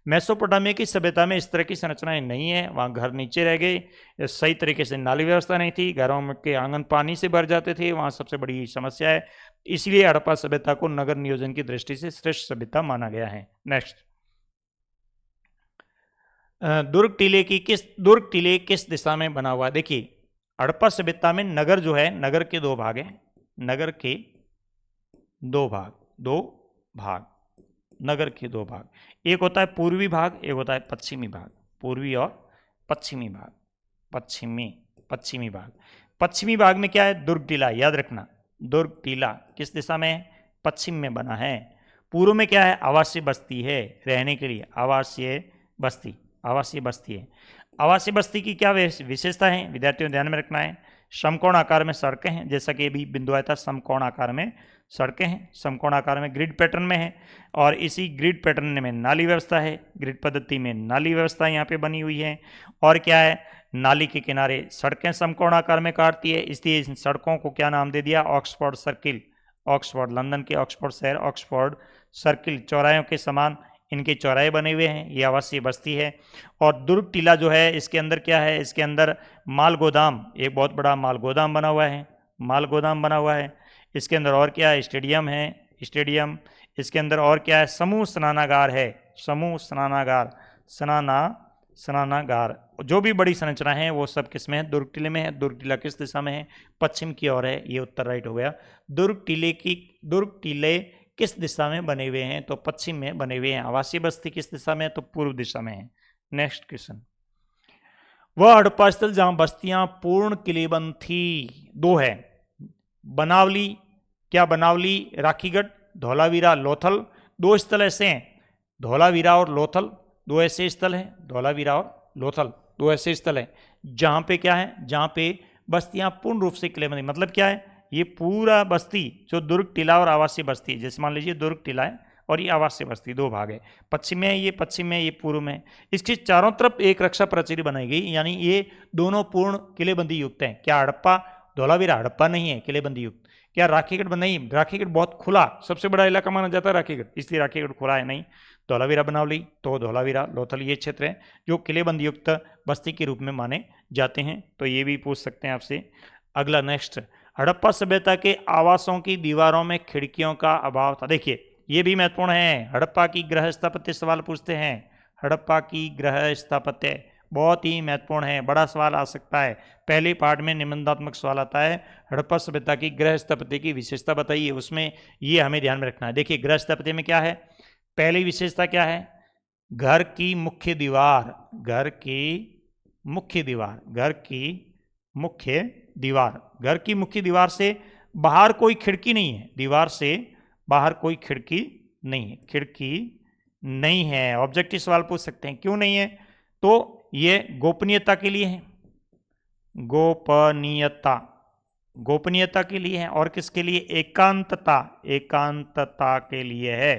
मेसोपोटामिया की सभ्यता में इस तरह की संरचनाएं नहीं है, वहाँ घर नीचे रह गए, सही तरीके से नाली व्यवस्था नहीं थी, घरों के आंगन पानी से भर जाते थे, वहाँ सबसे बड़ी समस्या है। इसलिए हड़प्पा सभ्यता को नगर नियोजन की दृष्टि से श्रेष्ठ सभ्यता माना गया है। नेक्स्ट, दुर्ग टीले किस दिशा में बना हुआ है। देखिए हड़प्पा सभ्यता में नगर जो है, नगर के दो भाग हैं, नगर के दो भाग, नगर के दो भाग, एक होता है पूर्वी भाग, एक होता है पश्चिमी भाग, पूर्वी और पश्चिमी भाग, पश्चिमी भाग। पश्चिमी भाग में क्या है, दुर्ग टीला, याद रखना, दुर्ग टीला किस दिशा में है, पश्चिम में बना है। पूर्व में क्या है, आवासीय बस्ती है, रहने के लिए आवासीय बस्ती है। आवासीय बस्ती की क्या विशेषता है, विद्यार्थियों ध्यान में रखना है। समकोण आकार में सड़कें हैं, जैसा कि अभी बिंदु आया था, समकोण आकार में सड़कें हैं, समकोण आकार में ग्रिड पैटर्न में है, और इसी ग्रिड पैटर्न में नाली व्यवस्था है, ग्रिड पद्धति में नाली व्यवस्था यहाँ पे बनी हुई है। और क्या है, नाली के किनारे सड़कें समकोण आकार में काटती है, इसलिए इन सड़कों को क्या नाम दे दिया, ऑक्सफोर्ड सर्किल, ऑक्सफोर्ड, लंदन के ऑक्सफोर्ड शहर, ऑक्सफोर्ड सर्किल, चौराहों के समान इनके चौराहे बने हुए हैं, ये आवासीय बस्ती है। और दुर्ग टीला जो है, इसके अंदर क्या है, इसके अंदर माल गोदाम, एक बहुत बड़ा माल गोदाम बना हुआ है, माल गोदाम बना हुआ है। इसके अंदर और क्या है, स्टेडियम है, स्टेडियम। इसके अंदर और क्या है, समूह स्नानागार है, समूह स्नानागार, स्नानागार। जो भी बड़ी संरचना है वो सब किस में है, दुर्ग टीले में है। दुर्ग टीला किस दिशा में है, पश्चिम की ओर है, ये उत्तर राइट हो गया। दुर्ग टीले किस दिशा में बने हुए हैं, तो पश्चिम में बने हुए हैं। आवासीय बस्ती किस दिशा में है, तो पूर्व दिशा में है। नेक्स्ट क्वेश्चन, वह हड़प्पा स्थल जहां बस्तियां पूर्ण किलेबंद थी, दो है, बनावली क्या बनावली, राखीगढ़, धौलावीरा, लोथल, दो स्थल ऐसे हैं, धौलावीरा और लोथल, दो ऐसे स्थल हैं, धौलावीरा और लोथल दो ऐसे स्थल हैं जहाँ पे क्या है, जहाँ पे बस्तियाँ पूर्ण रूप से किलेबंदी, मतलब क्या है, ये पूरा बस्ती जो दुर्ग टीला और आवासीय बस्ती है, जैसे मान लीजिए दुर्ग टीला है और ये आवासीय बस्ती, दो भाग है, पश्चिम में ये पश्चिम में, ये पूर्व में, इसके चारों तरफ एक रक्षा प्राचीर बनाई गई, यानी ये दोनों पूर्ण किलेबंदी युक्त हैं। क्या हड़प्पा, धौलावीरा हड़प्पा नहीं है, किलेबंदी युक्त। क्या राखीगढ़ नहीं, राखीगढ़ बहुत खुला, सबसे बड़ा इलाका माना जाता है राखीगढ़, इसलिए राखीगढ़ खुला है नहीं। धौलावीरा बनावली, तो धौलावीरा लोथल ये क्षेत्र है जो किलेबंद युक्त बस्ती के रूप में माने जाते हैं, तो ये भी पूछ सकते हैं आपसे। अगला नेक्स्ट, हड़प्पा सभ्यता के आवासों की दीवारों में खिड़कियों का अभाव था। देखिए ये भी महत्वपूर्ण है, हड़प्पा की गृह स्थापत्य सवाल पूछते हैं, हड़प्पा की गृह स्थापत्य बहुत ही महत्वपूर्ण है, बड़ा सवाल आ सकता है। पहले पार्ट में निबंधात्मक सवाल आता है, हड़प्पा सभ्यता की गृह स्थापत्य की विशेषता बताइए, उसमें ये हमें ध्यान में रखना है। देखिए गृह स्थापत्य में क्या है, पहली विशेषता क्या है, घर की मुख्य दीवार, घर की मुख्य दीवार, घर की मुख्य दीवार, घर की मुख्य दीवार से बाहर कोई खिड़की नहीं है, दीवार से बाहर कोई खिड़की नहीं है, खिड़की नहीं है। ऑब्जेक्टिव सवाल पूछ सकते हैं, क्यों नहीं है, तो ये गोपनीयता के लिए है, गोपनीयता, गोपनीयता के लिए है, और किसके लिए, एकांतता, एकांतता के लिए है,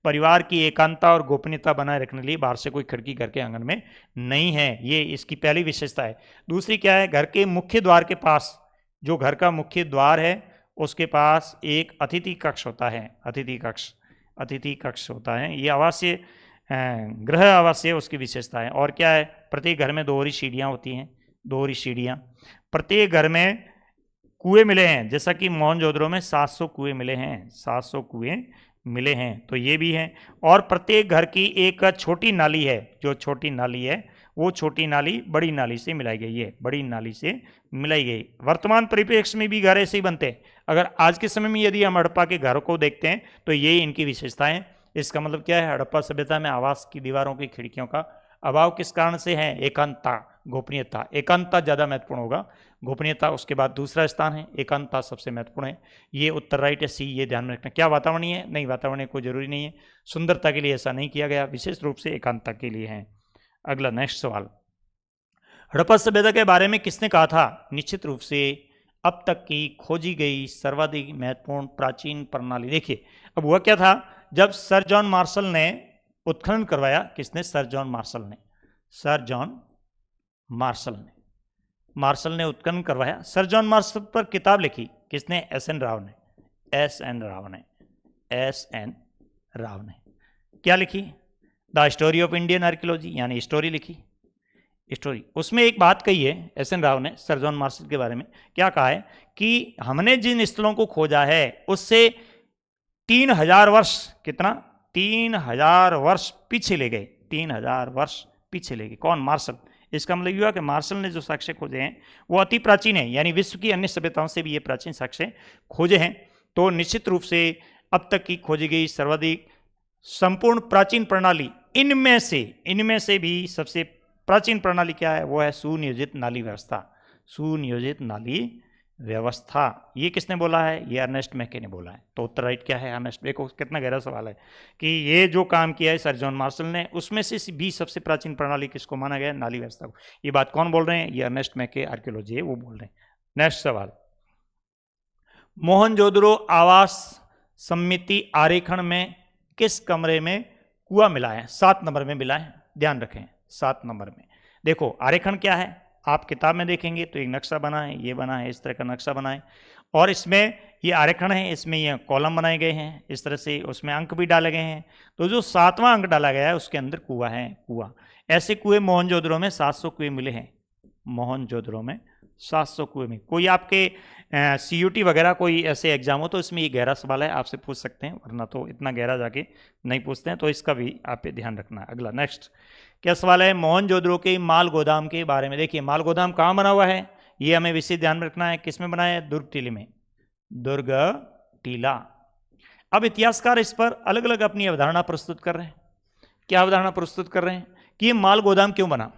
परिवार की एकांतता और गोपनीयता बनाए रखने के लिए बाहर से कोई खिड़की घर के आंगन में नहीं है, ये इसकी पहली विशेषता है। दूसरी क्या है, घर के मुख्य द्वार के पास, जो घर का मुख्य द्वार है उसके पास एक अतिथि कक्ष होता है, अतिथि कक्ष, अतिथि कक्ष होता है, ये आवासीय गृह आवासीय उसकी विशेषता है। और क्या है, प्रत्येक घर में दोहरी सीढ़ियाँ होती हैं, दोहरी सीढ़ियाँ, प्रत्येक घर में कुएं मिले हैं, जैसा कि मोहनजोदड़ो में 700 कुएं मिले हैं, 700 कुएं मिले हैं, तो ये भी है। और प्रत्येक घर की एक छोटी नाली है, जो छोटी नाली है वो छोटी नाली बड़ी नाली से मिलाई गई है, बड़ी नाली से मिलाई गई। वर्तमान परिप्रेक्ष्य में भी घर ऐसे ही बनते हैं, अगर आज के समय में यदि हम हड़प्पा के घरों को देखते हैं तो ये इनकी विशेषताएं। इसका मतलब क्या है, हड़प्पा सभ्यता में आवास की दीवारों की खिड़कियों का अभाव किस कारण से है, एकांतता, गोपनीयता, एकांतता ज़्यादा महत्वपूर्ण होगा, गोपनीयता उसके बाद दूसरा स्थान है, एकांतता सबसे महत्वपूर्ण है। ये उत्तर राइट है, सी, ये ध्यान में रखना। क्या वातावरणीय है, नहीं वातावरणीय कोई जरूरी नहीं है, सुंदरता के लिए ऐसा नहीं किया गया, विशेष रूप से एकांतता के लिए है। अगला नेक्स्ट सवाल, हड़प्पा सभ्यता के बारे में किसने कहा था, निश्चित रूप से अब तक की खोजी गई सर्वाधिक महत्वपूर्ण प्राचीन प्रणाली। देखिए अब हुआ क्या था, जब सर जॉन मार्शल ने उत्खनन करवाया, किसने, सर जॉन मार्शल ने, सर जॉन मार्शल ने, मार्शल ने उत्खनन करवाया, सर जॉन मार्शल पर किताब लिखी किसने, एस एन राव ने, एस एन राव ने, एस एन राव ने क्या लिखी, the story of Indian archaeology, यानी स्टोरी लिखी, स्टोरी। उसमें एक बात कही है एस एन राव ने सर जॉन मार्शल के बारे में, क्या कहा है कि हमने जिन स्थलों को खोजा है उससे 3000 वर्ष, कितना, 3000 वर्ष पीछे ले गए, 3000 वर्ष पीछे ले गए, कौन, मार्शल। इसका मतलब यह कि मार्शल ने जो साक्ष्य खोजे हैं वो अति प्राचीन है, यानी विश्व की अन्य सभ्यताओं से भी ये प्राचीन साक्ष्य खोजे हैं। तो निश्चित रूप से अब तक की खोजी गई सर्वाधिक संपूर्ण प्राचीन प्रणाली, इनमें से भी सबसे प्राचीन प्रणाली क्या है, वो है सुनियोजित नाली व्यवस्था, सुनियोजित नाली व्यवस्था। ये किसने बोला है, ये अर्नेस्ट मैके ने बोला है। तो उत्तर राइट क्या है, अर्नेस्ट। देखो कितना गहरा सवाल है कि ये जो काम किया है सर जॉन मार्शल ने, उसमें से भी सबसे प्राचीन प्रणाली किसको माना गया, नाली व्यवस्था को। ये बात कौन बोल रहे हैं, ये अर्नेस्ट मैके आर्कियोलॉजी है वो बोल रहे हैं। नेक्स्ट सवाल, मोहनजोदड़ो आवास समिति आरेखन में किस कमरे में कुआं मिला है, 7 नंबर में मिला है, ध्यान रखें 7 नंबर में। देखो आरेखन क्या है, आप किताब में देखेंगे तो एक नक्शा बना है, ये बना है, इस तरह का नक्शा बना है, और इसमें ये आरेखन है, इसमें ये कॉलम बनाए गए हैं इस तरह से, उसमें अंक भी डाले गए हैं। तो जो 7वां अंक डाला गया है उसके अंदर कुआं है, कुआं। ऐसे कुएं मोहनजोदड़ो में 700 कुएं मिले हैं, मोहनजोदड़ो में 700 कुएं में। कोई आपके CUT वगैरह कोई ऐसे एग्जाम हो तो इसमें ये गहरा सवाल है, आपसे पूछ सकते हैं, वरना तो इतना गहरा जाके नहीं पूछते हैं, तो इसका भी आप पे ध्यान रखना है। अगला नेक्स्ट क्या सवाल है, मोहनजोदड़ो के माल गोदाम के बारे में। देखिए माल गोदाम कहाँ बना हुआ है, ये हमें विशेष ध्यान में रखना है, किसमें बना है, दुर्ग टीले में, दुर्ग टीला। अब इतिहासकार इस पर अलग अलग अपनी अवधारणा प्रस्तुत कर रहे हैं। क्या अवधारणा प्रस्तुत कर रहे हैं कि ये माल गोदाम क्यों बना,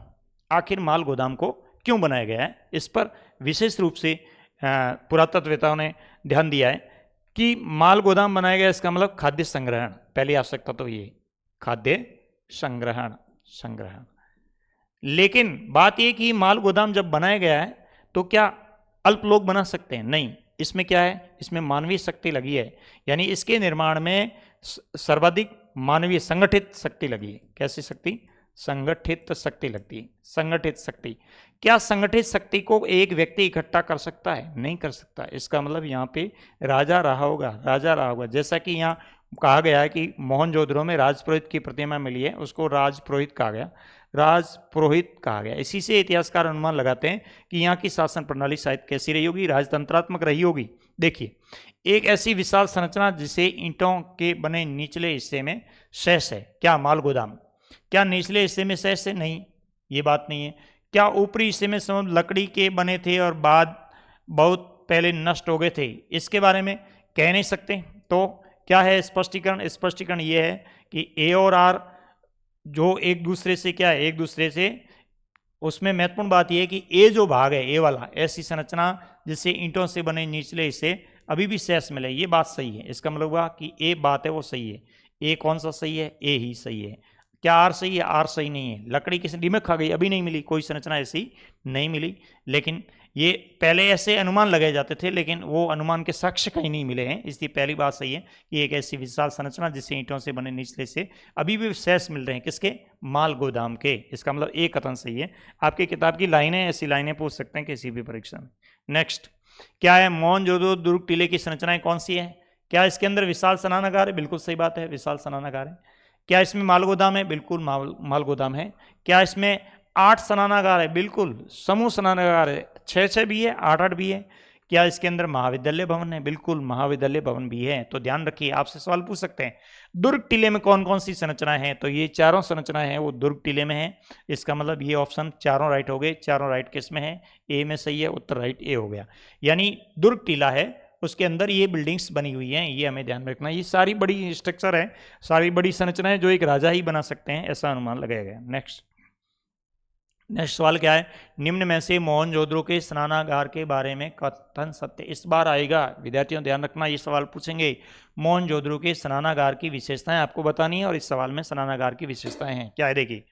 आखिर माल गोदाम को क्यों बनाया गया है, इस पर विशेष रूप से पुरातत्ववेताओं ने ध्यान दिया है। कि माल गोदाम बनाया गया, इसका मतलब खाद्य संग्रहण, पहली आवश्यकता तो ये खाद्य संग्रहण। लेकिन बात यह कि माल गोदाम जब बनाया गया है तो क्या अल्प लोग बना सकते हैं? नहीं, इसमें क्या है, इसमें मानवीय शक्ति लगी है, यानी इसके निर्माण में सर्वाधिक मानवीय संगठित शक्ति लगी है। कैसी शक्ति? संगठित शक्ति लगती है। संगठित शक्ति, क्या संगठित शक्ति को एक व्यक्ति इकट्ठा कर सकता है? नहीं कर सकता। इसका मतलब यहाँ पे राजा रहा होगा। जैसा कि यहाँ कहा गया है कि मोहनजोदड़ो में राजपुरोहित की प्रतिमा मिली है, उसको राजपुरोहित कहा गया। इसी से इतिहासकार अनुमान लगाते हैं कि यहाँ की शासन प्रणाली शायद कैसी रही होगी, राजतंत्रात्मक रही होगी। देखिए, एक ऐसी विशाल संरचना जिसे ईंटों के बने निचले हिस्से में शेष है, क्या माल गोदाम? क्या निचले हिस्से में शेष है? नहीं, ये बात नहीं है। क्या ऊपरी हिस्से में समझ लकड़ी के बने थे और बाद बहुत पहले नष्ट हो गए थे? इसके बारे में कह नहीं सकते। तो क्या है स्पष्टीकरण? स्पष्टीकरण ये है कि ए और आर जो एक दूसरे से क्या है, एक दूसरे से, उसमें महत्वपूर्ण बात यह है कि ए जो भाग है, ए वाला, ऐसी संरचना जिससे ईंटों से बने निचले हिस्से अभी भी शेष मिले, ये बात सही है। इसका मतलब हुआ कि ए बात है वो सही है। ए कौन सा सही है? ए ही सही है। क्या आर सही है? आर सही नहीं है। लकड़ी किसी डिमक खा गई, अभी नहीं मिली, कोई संरचना ऐसी नहीं मिली। लेकिन ये पहले ऐसे अनुमान लगाए जाते थे, लेकिन वो अनुमान के साक्ष्य कहीं नहीं मिले हैं। इसलिए पहली बात सही है कि एक ऐसी विशाल संरचना जिससे ईंटों से बने निचले से अभी भी शेष मिल रहे हैं, किसके? माल गोदाम के। इसका मतलब एक कथन सही है। आपकी किताब की लाइनें, ऐसी लाइनें पूछ सकते हैं किसी भी परीक्षा में। नेक्स्ट क्या है? मोहनजोदड़ो दुर्ग टीले की संरचनाएं कौन सी है? क्या इसके अंदर विशाल स्नानागार है? बिल्कुल सही बात है, विशाल स्नानागार है। क्या इसमें माल गोदाम है? बिल्कुल माल गोदाम है। क्या इसमें 8 स्नानागार है? बिल्कुल समूह स्नानागार है। 6 भी है, 8 भी है। क्या इसके अंदर महाविद्यालय भवन है? बिल्कुल महाविद्यालय भवन भी है। तो ध्यान रखिए, आपसे सवाल पूछ सकते हैं दुर्ग टीले में कौन कौन सी संरचनाएं हैं? तो ये चारों संरचनाएं हैं वो दुर्ग टीले में है। इसका मतलब ये ऑप्शन चारों राइट हो गए। चारों राइट किस में है? ए में सही है, उत्तर राइट ए हो गया। यानी दुर्ग टीला है, उसके अंदर ये बिल्डिंग्स बनी हुई हैं, ये हमें ध्यान रखना। ये सारी बड़ी स्ट्रक्चर है, सारी बड़ी संरचनाएं जो एक राजा ही बना सकते हैं, ऐसा अनुमान लगाया गया। नेक्स्ट सवाल क्या है? निम्न में से मोहनजोदड़ो के स्नानागार के बारे में कथन सत्य। इस बार आएगा, विद्यार्थियों ध्यान रखना, ये सवाल पूछेंगे। मोहनजोदड़ो के स्नानागार की विशेषताएं आपको बतानी है और इस सवाल में स्नानागार की विशेषताएं हैं। क्या है? देखिए,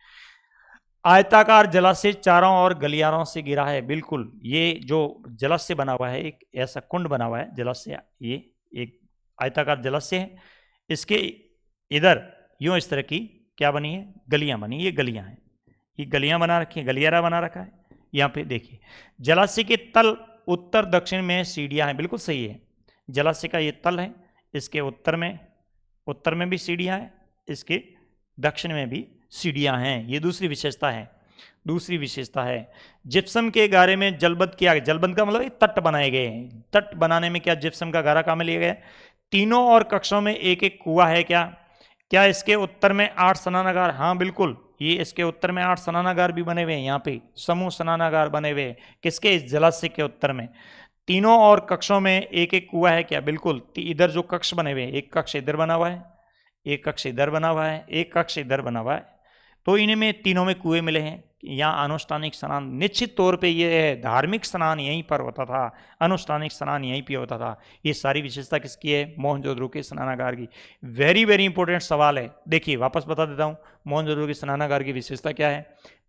आयताकार जलाशय चारों ओर गलियारों से घिरा है। बिल्कुल, ये जो जलाशय बना हुआ है, एक ऐसा कुंड बना हुआ है जलाशय, ये एक आयताकार जलाशय है। इसके इधर यूं इस तरह की क्या बनी है? गलियां बनी। ये गलियां हैं, ये गलियां बना रखी है, गलियारा बना रखा है। यहाँ पे देखिए, जलाशय के तल उत्तर दक्षिण में सीढ़ियां हैं। बिल्कुल सही है, जलाशय का ये तल है, इसके उत्तर में भी सीढ़ियां हैं, इसके दक्षिण में भी सीढ़ियां हैं। ये दूसरी विशेषता है। जिप्सम के गारे में जलबंद किया गया। जलबंद का मतलब तट बनाए गए हैं। तट बनाने में क्या जिप्सम का गारा काम में लिया गया? तीनों और कक्षों में एक एक कुआं है। क्या इसके उत्तर में 8 स्नानागार? हाँ बिल्कुल, ये इसके उत्तर में 8 स्नानागार भी बने हुए हैं। यहाँ पे समूह स्नानागार बने हुए हैं। किसके? इस जलाशय के उत्तर में। तीनों और कक्षों में एक एक कुआं है। क्या? बिल्कुल। इधर जो कक्ष बने हुए हैं, एक कक्ष इधर बना हुआ है, एक कक्ष इधर बना हुआ है, एक कक्ष इधर बना हुआ है। तो इनमें तीनों में कुएं मिले हैं। यहाँ अनुष्ठानिक स्नान निश्चित तौर पे ये है, धार्मिक स्नान यहीं पर होता था, अनुष्ठानिक स्नान यहीं पे होता था। ये सारी विशेषता किसकी है? मोहनजोदड़ो के स्नानागार की। वेरी वेरी इंपॉर्टेंट सवाल है। देखिए, वापस बता देता हूँ, मोहनजोदड़ो के स्नानागार की विशेषता क्या है?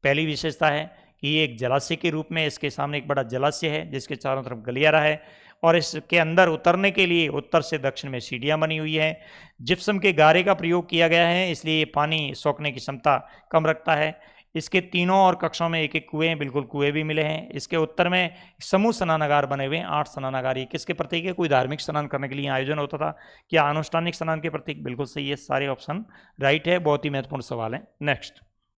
पहली विशेषता है कि ये एक जलाशय के रूप में, इसके सामने एक बड़ा जलाशय है जिसके चारों तरफ गलियारा है, और इसके अंदर उतरने के लिए उत्तर से दक्षिण में सीढ़ियां बनी हुई है। जिप्सम के गारे का प्रयोग किया गया है, इसलिए ये पानी सोखने की क्षमता कम रखता है। इसके तीनों और कक्षों में एक एक कुएं, बिल्कुल कुएं भी मिले हैं। इसके उत्तर में समूह स्नानागार बने हुए हैं, 8 स्नानागार। ये किसके प्रतीक है? कोई धार्मिक स्नान करने के लिए आयोजन होता था। क्या अनुष्ठानिक स्नान के प्रतीक? बिल्कुल सही है, सारे ऑप्शन राइट है। बहुत ही महत्वपूर्ण सवाल है। नेक्स्ट